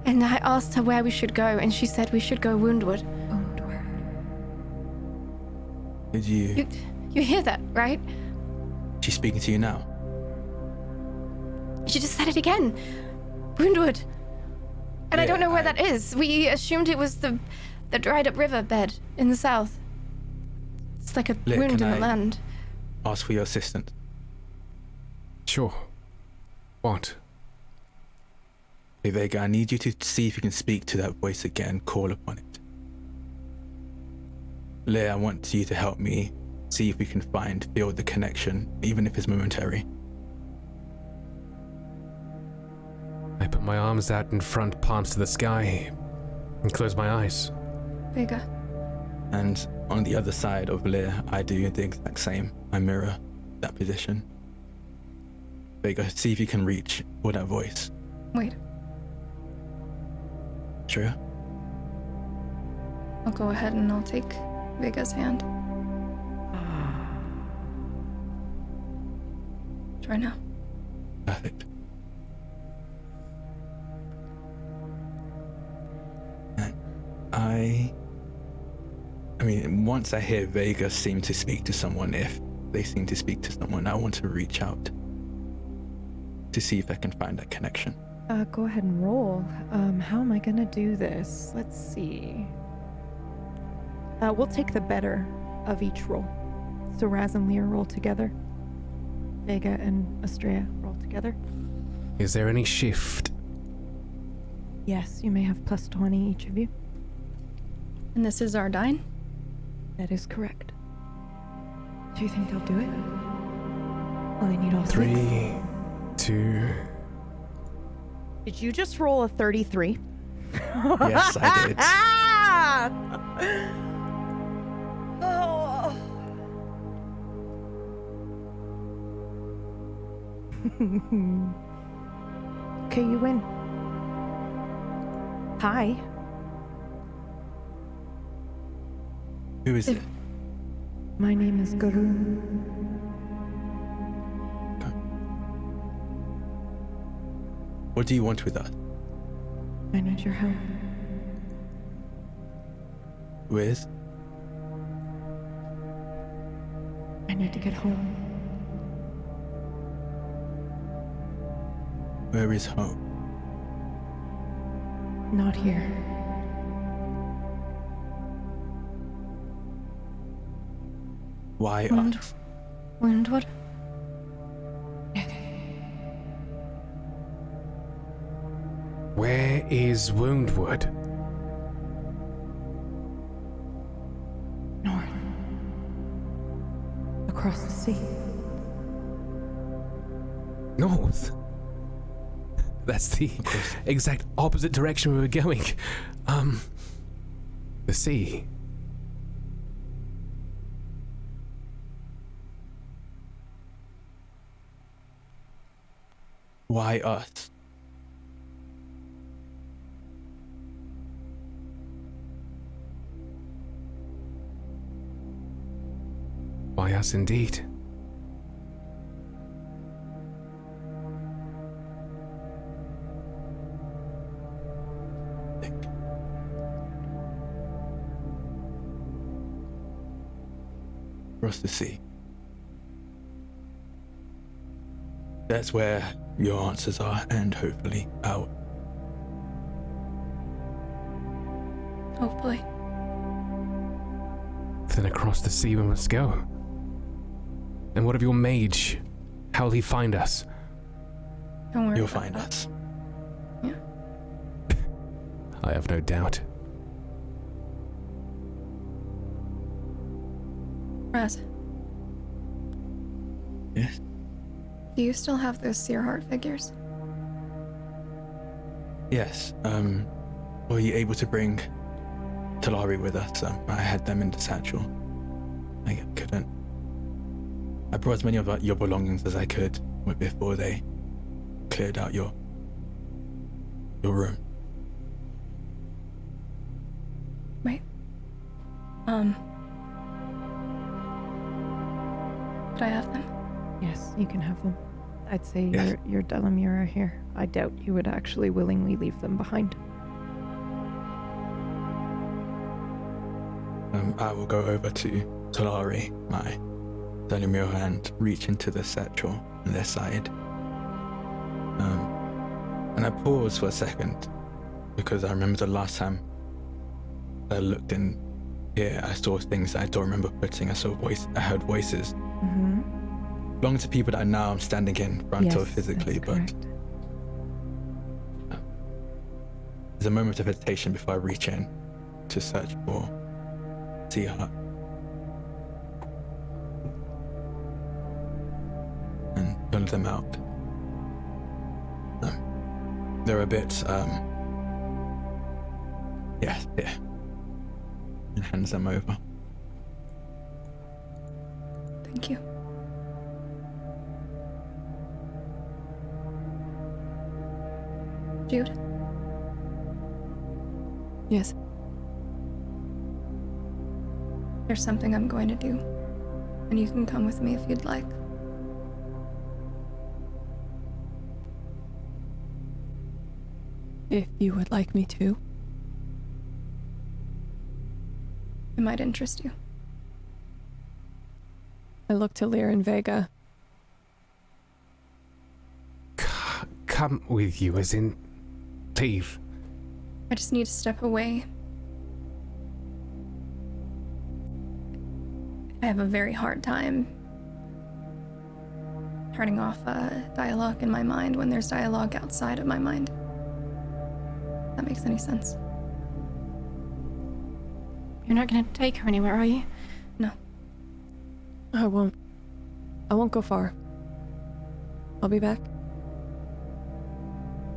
And I asked her where we should go, and she said we should go woundward. Did you... You hear that, right? She's speaking to you now? She just said it again. Woundward. And I don't know where Yeah, that is. We assumed it was the dried up river bed in the south. It's like a Lit, wound in can the I- land. Ask for your assistant. Sure. What? Hey Vega, I need you to see if you can speak to that voice again, call upon it. Leia, I want you to help me see if we can feel the connection, even if it's momentary. I put my arms out in front, palms to the sky, and close my eyes. Vega. And on the other side of Leia, I do the exact same. I mirror that position. Vega, see if you can reach for that voice. Wait, Sure? I'll go ahead and I'll take Vega's hand. Try now. Perfect. And I mean, once I hear Vega seem to speak to someone, if they seem to speak to someone, I want to reach out to see if I can find that connection. Go ahead and roll. How am I gonna do this? Let's see. We'll take the better of each roll. So Raz and Lear roll together. Vega and Estrella roll together. Is there any shift? Yes, you may have plus 20 each of you. And this is Ardine? That is correct. Do you think they'll do it? Well, they need all 3, 2. Did you just roll a 33? Yes, I did. Oh. Okay, you win. Hi. Who is it? My name is Guru. What do you want with us? I need your help. with? I need to get home. Where is home? Not here. Why Wound- us? Woundwood? Where is Woundwood? North. Across the sea. North? That's the exact opposite direction we were going. The sea. Why us? Why us indeed? Think. Across the sea. That's where your answers are, and hopefully out. Hopefully. Then across the sea we must go. And what of your mage? How will he find us? Don't worry. You'll about find that. us. Yeah. I have no doubt. Raz, Yes. do you still have those Seer Heart figures? Yes. Were you able to bring Talari with us? I had them in the satchel. I couldn't. I brought as many of your belongings as I could before they cleared out your room. Right. Could I have them? Yes, you can have them. I'd say Yes. your Delamere are here. I doubt you would actually willingly leave them behind. I will go over to Talari, my Delamere, and reach into the satchel on their side. And I pause for a second because I remember the last time I looked in here, I saw things that I don't remember putting. I heard voices. Mm-hmm. Belong to people that now I'm standing in front of physically, that's but correct. there's a moment of hesitation before I reach in to search for Sea Heart. And pull them out. They're a bit, yeah, and hands them over. Thank you. Jude, Yes. there's something I'm going to do, and you can come with me if you'd like. If you would like me to. It might interest you. I look to Lear and Vega. Come with you, as in leave. I just need to step away. I have a very hard time turning off dialogue in my mind when there's dialogue outside of my mind. If that makes any sense. You're not going to take her anywhere, are you? No. I won't go far. I'll be back.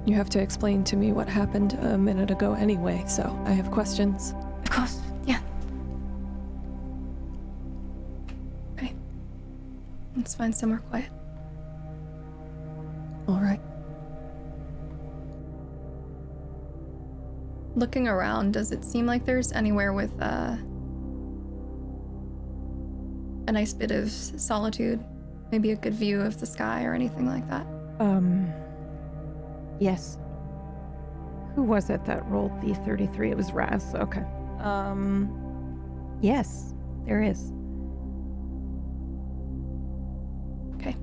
You have to explain to me what happened a minute ago anyway, so I have questions. Of course, yeah. Okay. Let's find somewhere quiet. All right. Looking around, does it seem like there's anywhere with a nice bit of solitude? Maybe a good view of the sky or anything like that? Yes. Who was it that rolled the 33? It was Raz. Okay. Yes, there is. Okay.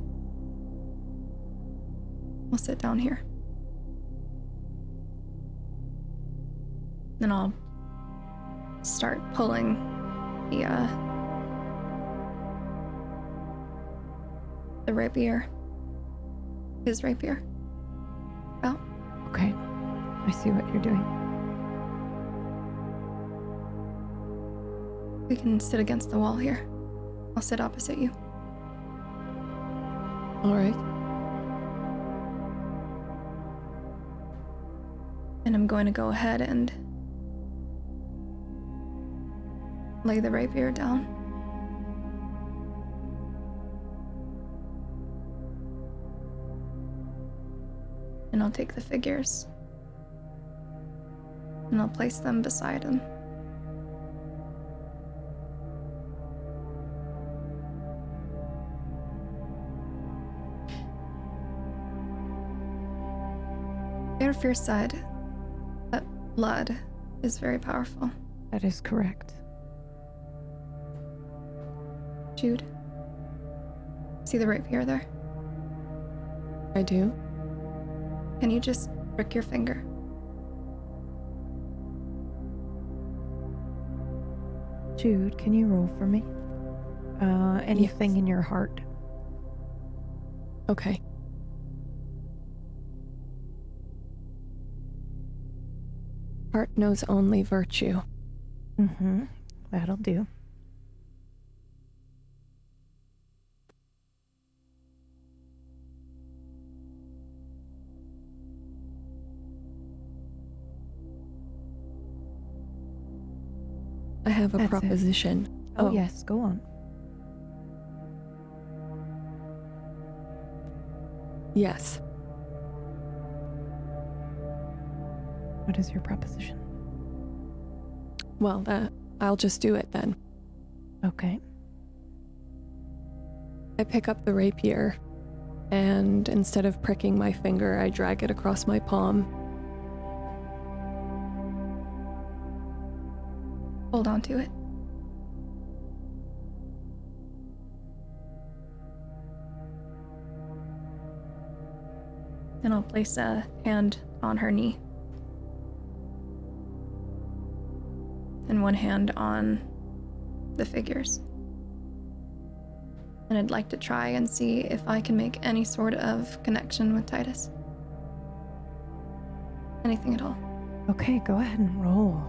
I'll sit down here. Then I'll start pulling the rapier. His rapier. Out. Okay. I see what you're doing. We can sit against the wall here. I'll sit opposite you. All right. And I'm going to go ahead and lay the rapier down. And I'll take the figures. And I'll place them beside him. Airfear said that blood is very powerful. That is correct. Jude, see the rapier there? I do. Can you just prick your finger? Jude, can you roll for me? Anything in your heart? Okay. Heart knows only virtue. Mm-hmm. That'll do. I have a That's it. proposition. Oh, yes, go on. Yes. What is your proposition? Well, I'll just do it then. Okay. I pick up the rapier, and instead of pricking my finger, I drag it across my palm. Hold on to it. Then I'll place a hand on her knee. And one hand on the figures. And I'd like to try and see if I can make any sort of connection with Titus. Anything at all. Okay, go ahead and roll.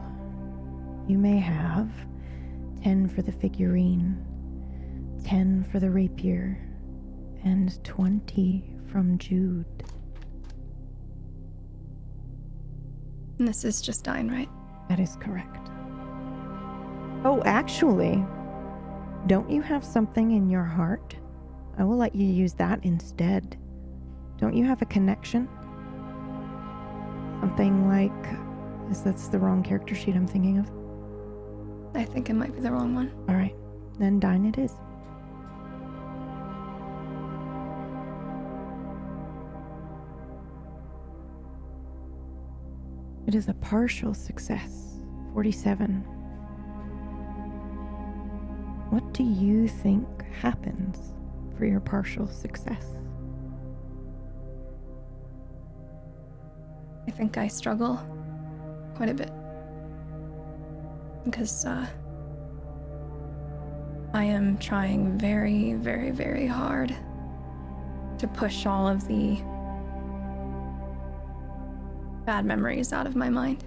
You may have 10 for the figurine, 10 for the rapier, and 20 from Jude. And this is just dying, right? That is correct. Oh, actually, don't you have something in your heart? I will let you use that instead. Don't you have a connection? Something like... That's the wrong character sheet I'm thinking of. I think it might be the wrong one. All right, then dine it is. It is a partial success, 47. What do you think happens for your partial success? I think I struggle quite a bit. Because I am trying very, very, very hard to push all of the bad memories out of my mind.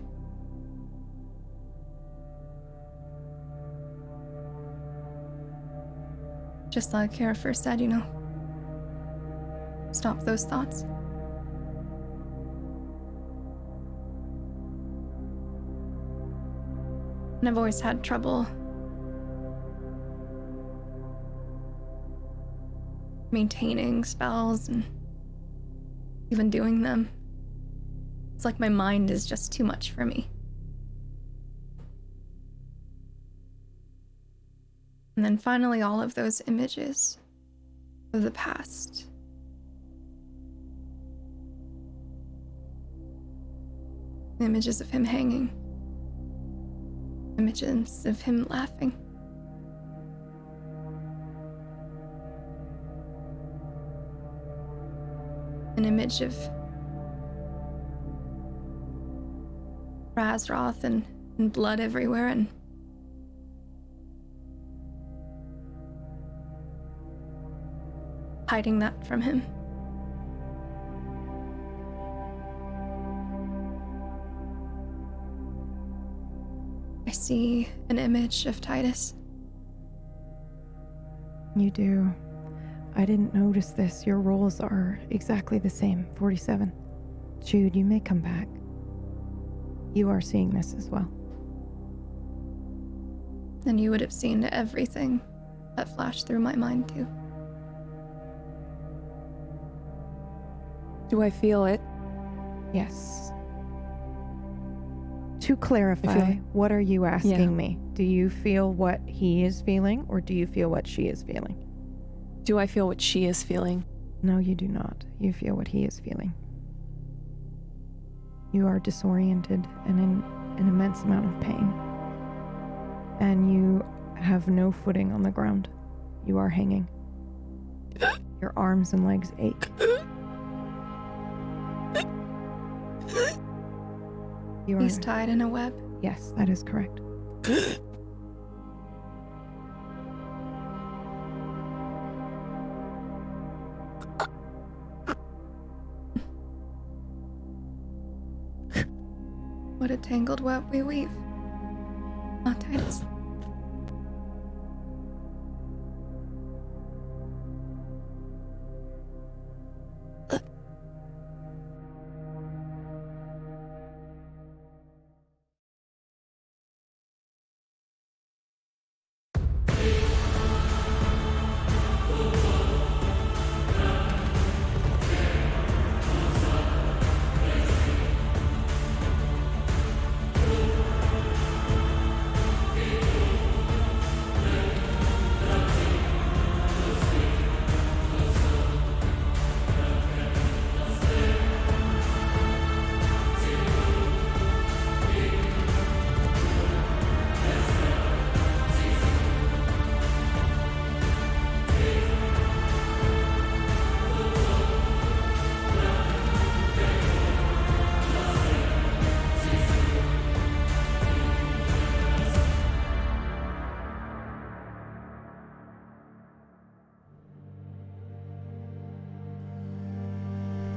Just like Kara first said, stop those thoughts. And I've always had trouble maintaining spells and even doing them. It's like my mind is just too much for me. And then finally, all of those images of the past. Images of him hanging. Images of him laughing. an image of Razroth and blood everywhere, and hiding that from him. I see an image of Titus. You do. I didn't notice this. Your roles are exactly the same, 47. Jude, you may come back. You are seeing this as well. And you would have seen everything that flashed through my mind, too. Do I feel it? Yes. To clarify, what are you asking me? Do you feel what he is feeling, or do you feel what she is feeling? Do I feel what she is feeling? No, you do not. You feel what he is feeling. You are disoriented and in an immense amount of pain. And you have no footing on the ground. You are hanging. Your arms and legs ache. You are, He's tied in a web. yes, that is correct. What a tangled web we weave. Not Titus.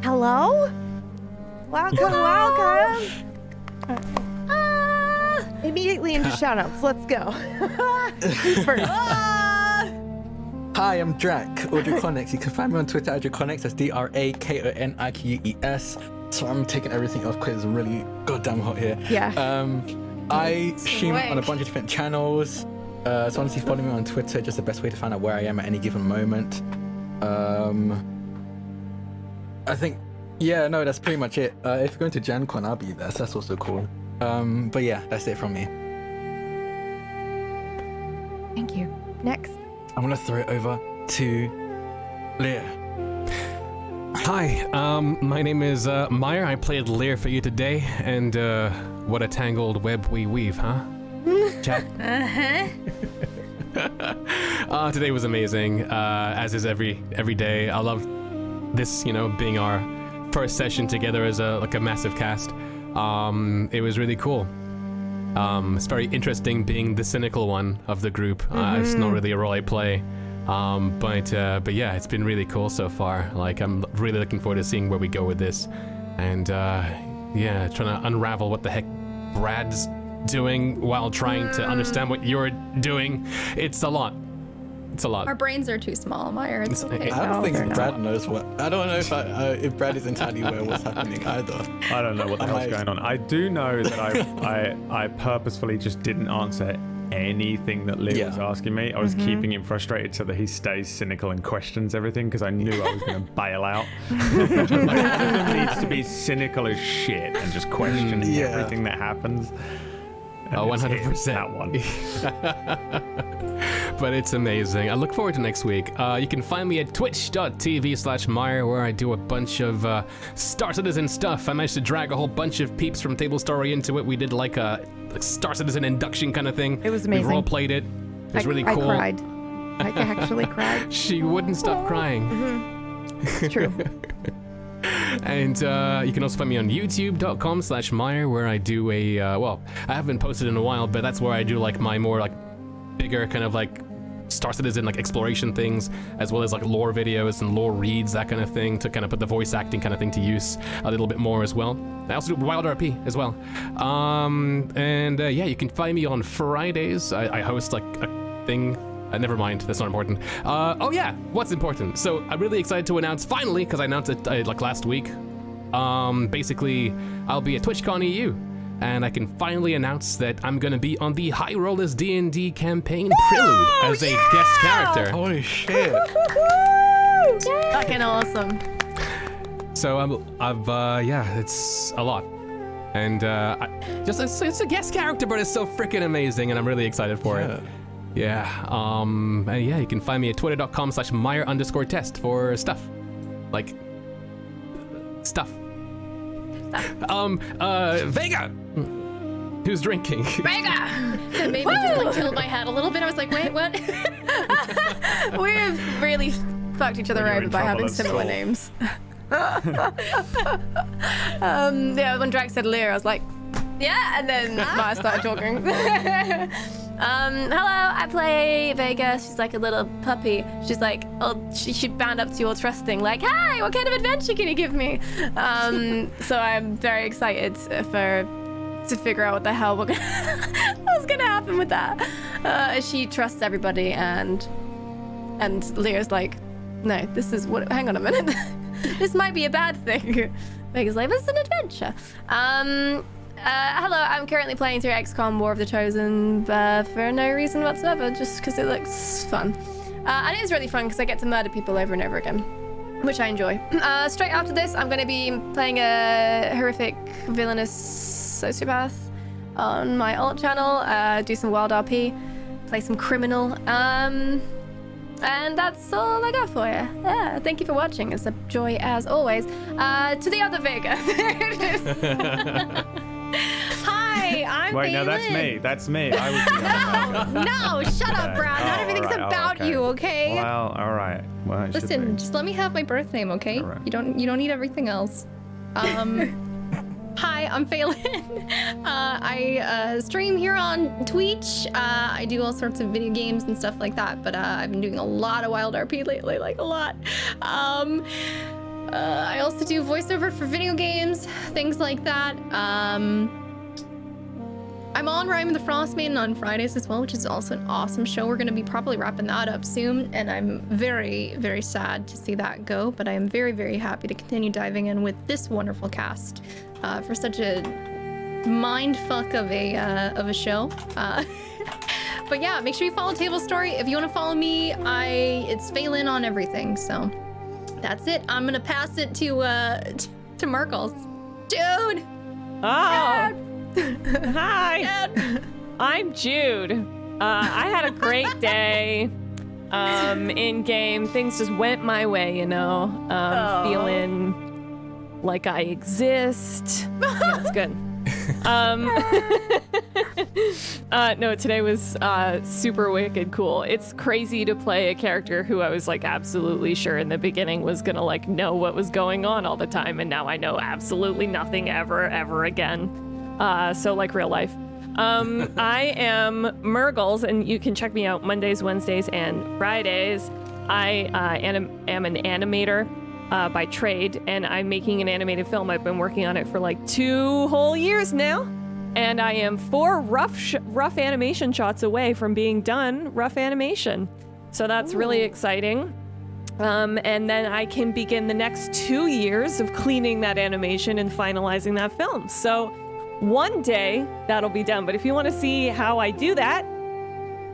Hello? Welcome, welcome. Immediately into shoutouts. Let's go. Who's first? Hi, I'm Drac, Audriconics. You can find me on Twitter at Draconics. That's DRAKONIQUES. So I'm taking everything off because it's really goddamn hot here. Yeah. I stream on a bunch of different channels. So honestly, follow me on Twitter. Just the best way to find out where I am at any given moment. I think, yeah, no, that's pretty much it. If you're going to Gen Con, I'll be there. So that's also cool. But yeah, that's it from me. Thank you. Next. I'm gonna throw it over to Lear. Hi, my name is Meyer. I played Lear for you today, and what a tangled web we weave, huh? Chat. Today was amazing, as is every day. I love this, being our first session together as a massive cast. It was really cool. It's very interesting being the cynical one of the group. It's not really a role I play. But yeah, it's been really cool so far. Like, I'm really looking forward to seeing where we go with this. And yeah, trying to unravel what the heck Brad's doing while trying to understand what you're doing. It's a lot. It's a lot. Our brains are too small, Meyer. It's okay. I don't they're think not. Brad knows what. I don't know if Brad is entirely aware of what's happening either. I don't know what the hell's going on. I do know that I purposefully just didn't answer anything that Leo was asking me. I was keeping him frustrated so that he stays cynical and questions everything, because I knew I was going to bail out. Like, everyone needs to be cynical as shit and just questioning everything that happens. And 100%. That one. But it's amazing. I look forward to next week. You can find me at twitch.tv/Meyer, where I do a bunch of Star Citizen stuff. I managed to drag a whole bunch of peeps from Table Story into it. We did like a Star Citizen induction kind of thing. It was amazing. We role played it. It was really cool. I cried. I actually cried. She wouldn't stop crying. It's true. And you can also find me on youtube.com/Meyer, where I do I haven't posted in a while, but that's where I do like my more like bigger kind of like Star Citizen like exploration things, as well as like lore videos and lore reads, that kind of thing, to kind of put the voice acting kind of thing to use a little bit more as well. I also do Wild RP as well. You can find me on Fridays. I host like a thing. Never mind, that's not important. What's important? So I'm really excited to announce finally, because I announced it like last week. Basically, I'll be at TwitchCon EU. And I can finally announce that I'm gonna be on the High Rollers D&D campaign Prelude as a guest character. Holy shit. Fucking awesome. So it's a lot. And it's a guest character, but it's so freaking amazing, and I'm really excited for it. Yeah. You can find me at twitter.com/Meyer_test for stuff. Like stuff. Vega! Who's drinking? Vega! It made me just like tilt my head a little bit. I was like, wait, what? We've really fucked each other When you're over in by trouble having at similar school. names. When Drag said Lear, I was like, yeah, and then Maya started talking. Hello, I play Vega. She's like a little puppy. She's like, she bound up to you all trusting, like, hey, what kind of adventure can you give me? So I'm very excited to figure out what the hell what's gonna happen with that. She trusts everybody, and Lear's like, no, this is what. Hang on a minute, this might be a bad thing. Vega's like, this is an adventure. Hello, I'm currently playing through XCOM War of the Chosen for no reason whatsoever, just because it looks fun. And it is really fun because I get to murder people over and over again, which I enjoy. Straight after this, I'm going to be playing a horrific, villainous sociopath on my alt channel, do some wild RP, play some criminal, and that's all I got for you. Yeah, thank you for watching. It's a joy as always. To the other Vega. There it is. Hi, I'm Wait, no, that's Bailyn. me. That's me. I was the other Vega. No, shut up, Brown. Not everything's alright, about okay. you, okay? Well, all right. Well, it should Listen, be. just let me have my birth name, okay? All right. You don't need everything else. Hi, I'm Phelan. I stream here on Twitch. I do all sorts of video games and stuff like that, but I've been doing a lot of Wild RP lately, like a lot. I also do voiceover for video games, things like that. I'm on Rhyme of the Frost Maiden on Fridays as well, which is also an awesome show. We're going to be probably wrapping that up soon, and I'm very, very sad to see that go, but I am very, very happy to continue diving in with this wonderful cast for such a mind fuck of a show. But yeah, make sure you follow Table Story. If you want to follow me, it's Phelan on everything, so that's it. I'm gonna pass it to Merkles. Dude! Oh, Dad! hi. Dad! I'm Jude. I had a great day. In game, things just went my way, you know. Feeling like I exist. Yeah, it's good. No, today was super wicked cool. It's crazy to play a character who I was like absolutely sure in the beginning was gonna like know what was going on all the time, and now I know absolutely nothing ever again. So like real life. I am Mergles, and you can check me out Mondays, Wednesdays, and Fridays. I am an animator by trade, and I'm making an animated film. I've been working on it for like 2 whole years now, and I am 4 rough animation shots away from being done rough animation. So that's really exciting. And then I can begin the next 2 years of cleaning that animation and finalizing that film. So one day that'll be done. But if you want to see how I do that,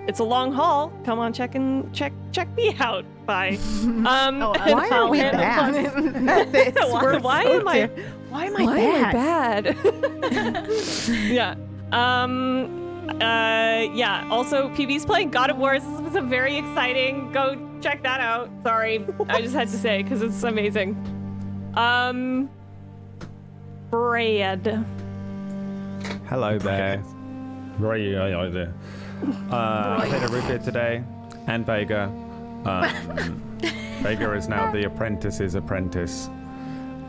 it's a long haul. Come on, check me out. Bye. Why are we bad at this? Why am I bad? Yeah. Yeah. Also, PB's playing God of War. This was a very exciting. Go check that out. Sorry, I just had to say because it's amazing. Brad. Hello there. Right there. I played Repay today, and Vega. Vega is now the Apprentice's apprentice.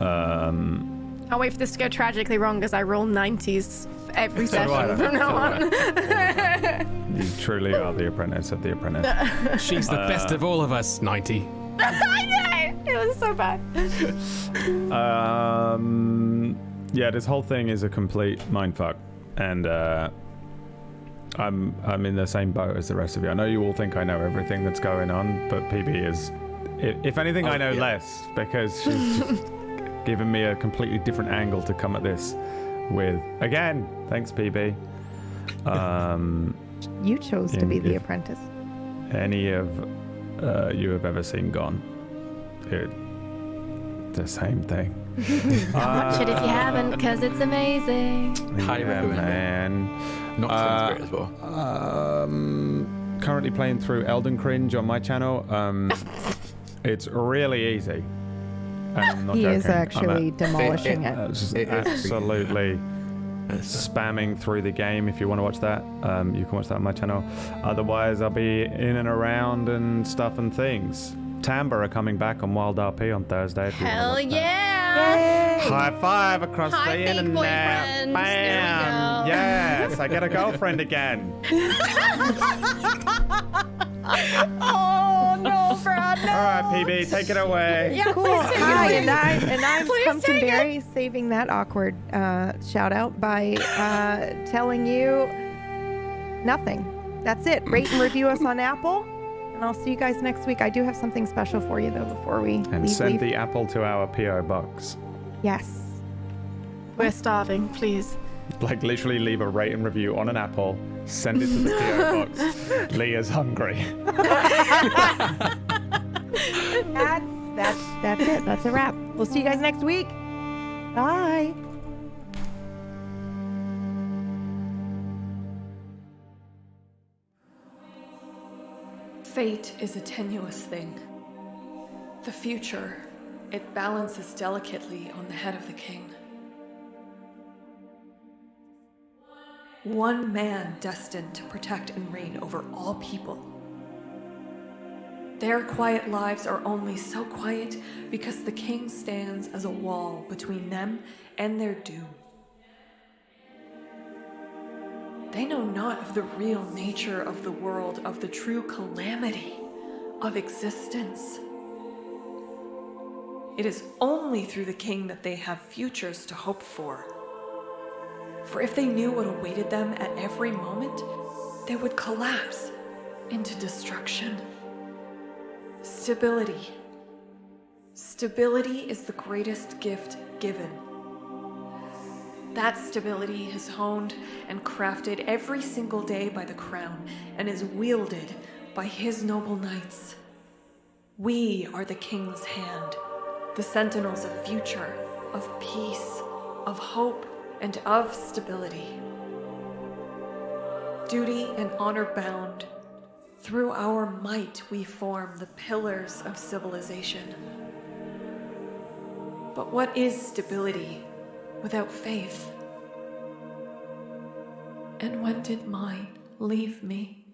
I'll wait for this to go tragically wrong as I roll 90s for every So do I, session from now on. You truly are the apprentice of the apprentice. She's the best of all of us, 90. I know! It was so bad. Yeah, this whole thing is a complete mindfuck, and I'm in the same boat as the rest of you. I know you all think I know everything that's going on, but PB is, if anything, I know less, because she's just given me a completely different angle to come at this with. Again, thanks, PB. You chose to be the apprentice. Any of you have ever seen Gone? The same thing. Watch it if you haven't, because it's amazing. Highly recommend it. Man. Nocturne's great as well. Currently playing through Elden Cringe on my channel. It's really easy. I'm not He is joking. actually demolishing it. Just It is absolutely spamming through the game. If you want to watch that, you can watch that on my channel. Otherwise, I'll be in and around and stuff and things. Timbre are coming back on Wild RP on Thursday. If you wanna Hell watch that. yeah! High five across High the fake internet. boyfriends. Bam! There we go. Yes, I get a girlfriend again. Oh, no, Brad, no. All right, PB, take it away. Yeah, Cool. please take Hi, it. and I'm Please Pumpkin take it. Berry, saving that awkward shout out by telling you nothing. That's it. Rate and review us on Apple, and I'll see you guys next week. I do have something special for you though before we And send leave. the apple to our PO box. Yes. We're starving, please. Like literally leave a rate and review on an apple, send it to the PO box. Leah's hungry. That's it. That's a wrap. We'll see you guys next week. Bye. Fate is a tenuous thing. The future, it balances delicately on the head of the king. One man destined to protect and reign over all people. Their quiet lives are only so quiet because the king stands as a wall between them and their doom. They know not of the real nature of the world, of the true calamity of existence. It is only through the king that they have futures to hope for. For if they knew what awaited them at every moment, they would collapse into destruction. Stability. Stability is the greatest gift given. That stability is honed and crafted every single day by the crown and is wielded by his noble knights. We are the king's hand, the sentinels of future, of peace, of hope, and of stability. Duty and honor bound, through our might we form the pillars of civilization. But what is stability without faith? And when did mine leave me?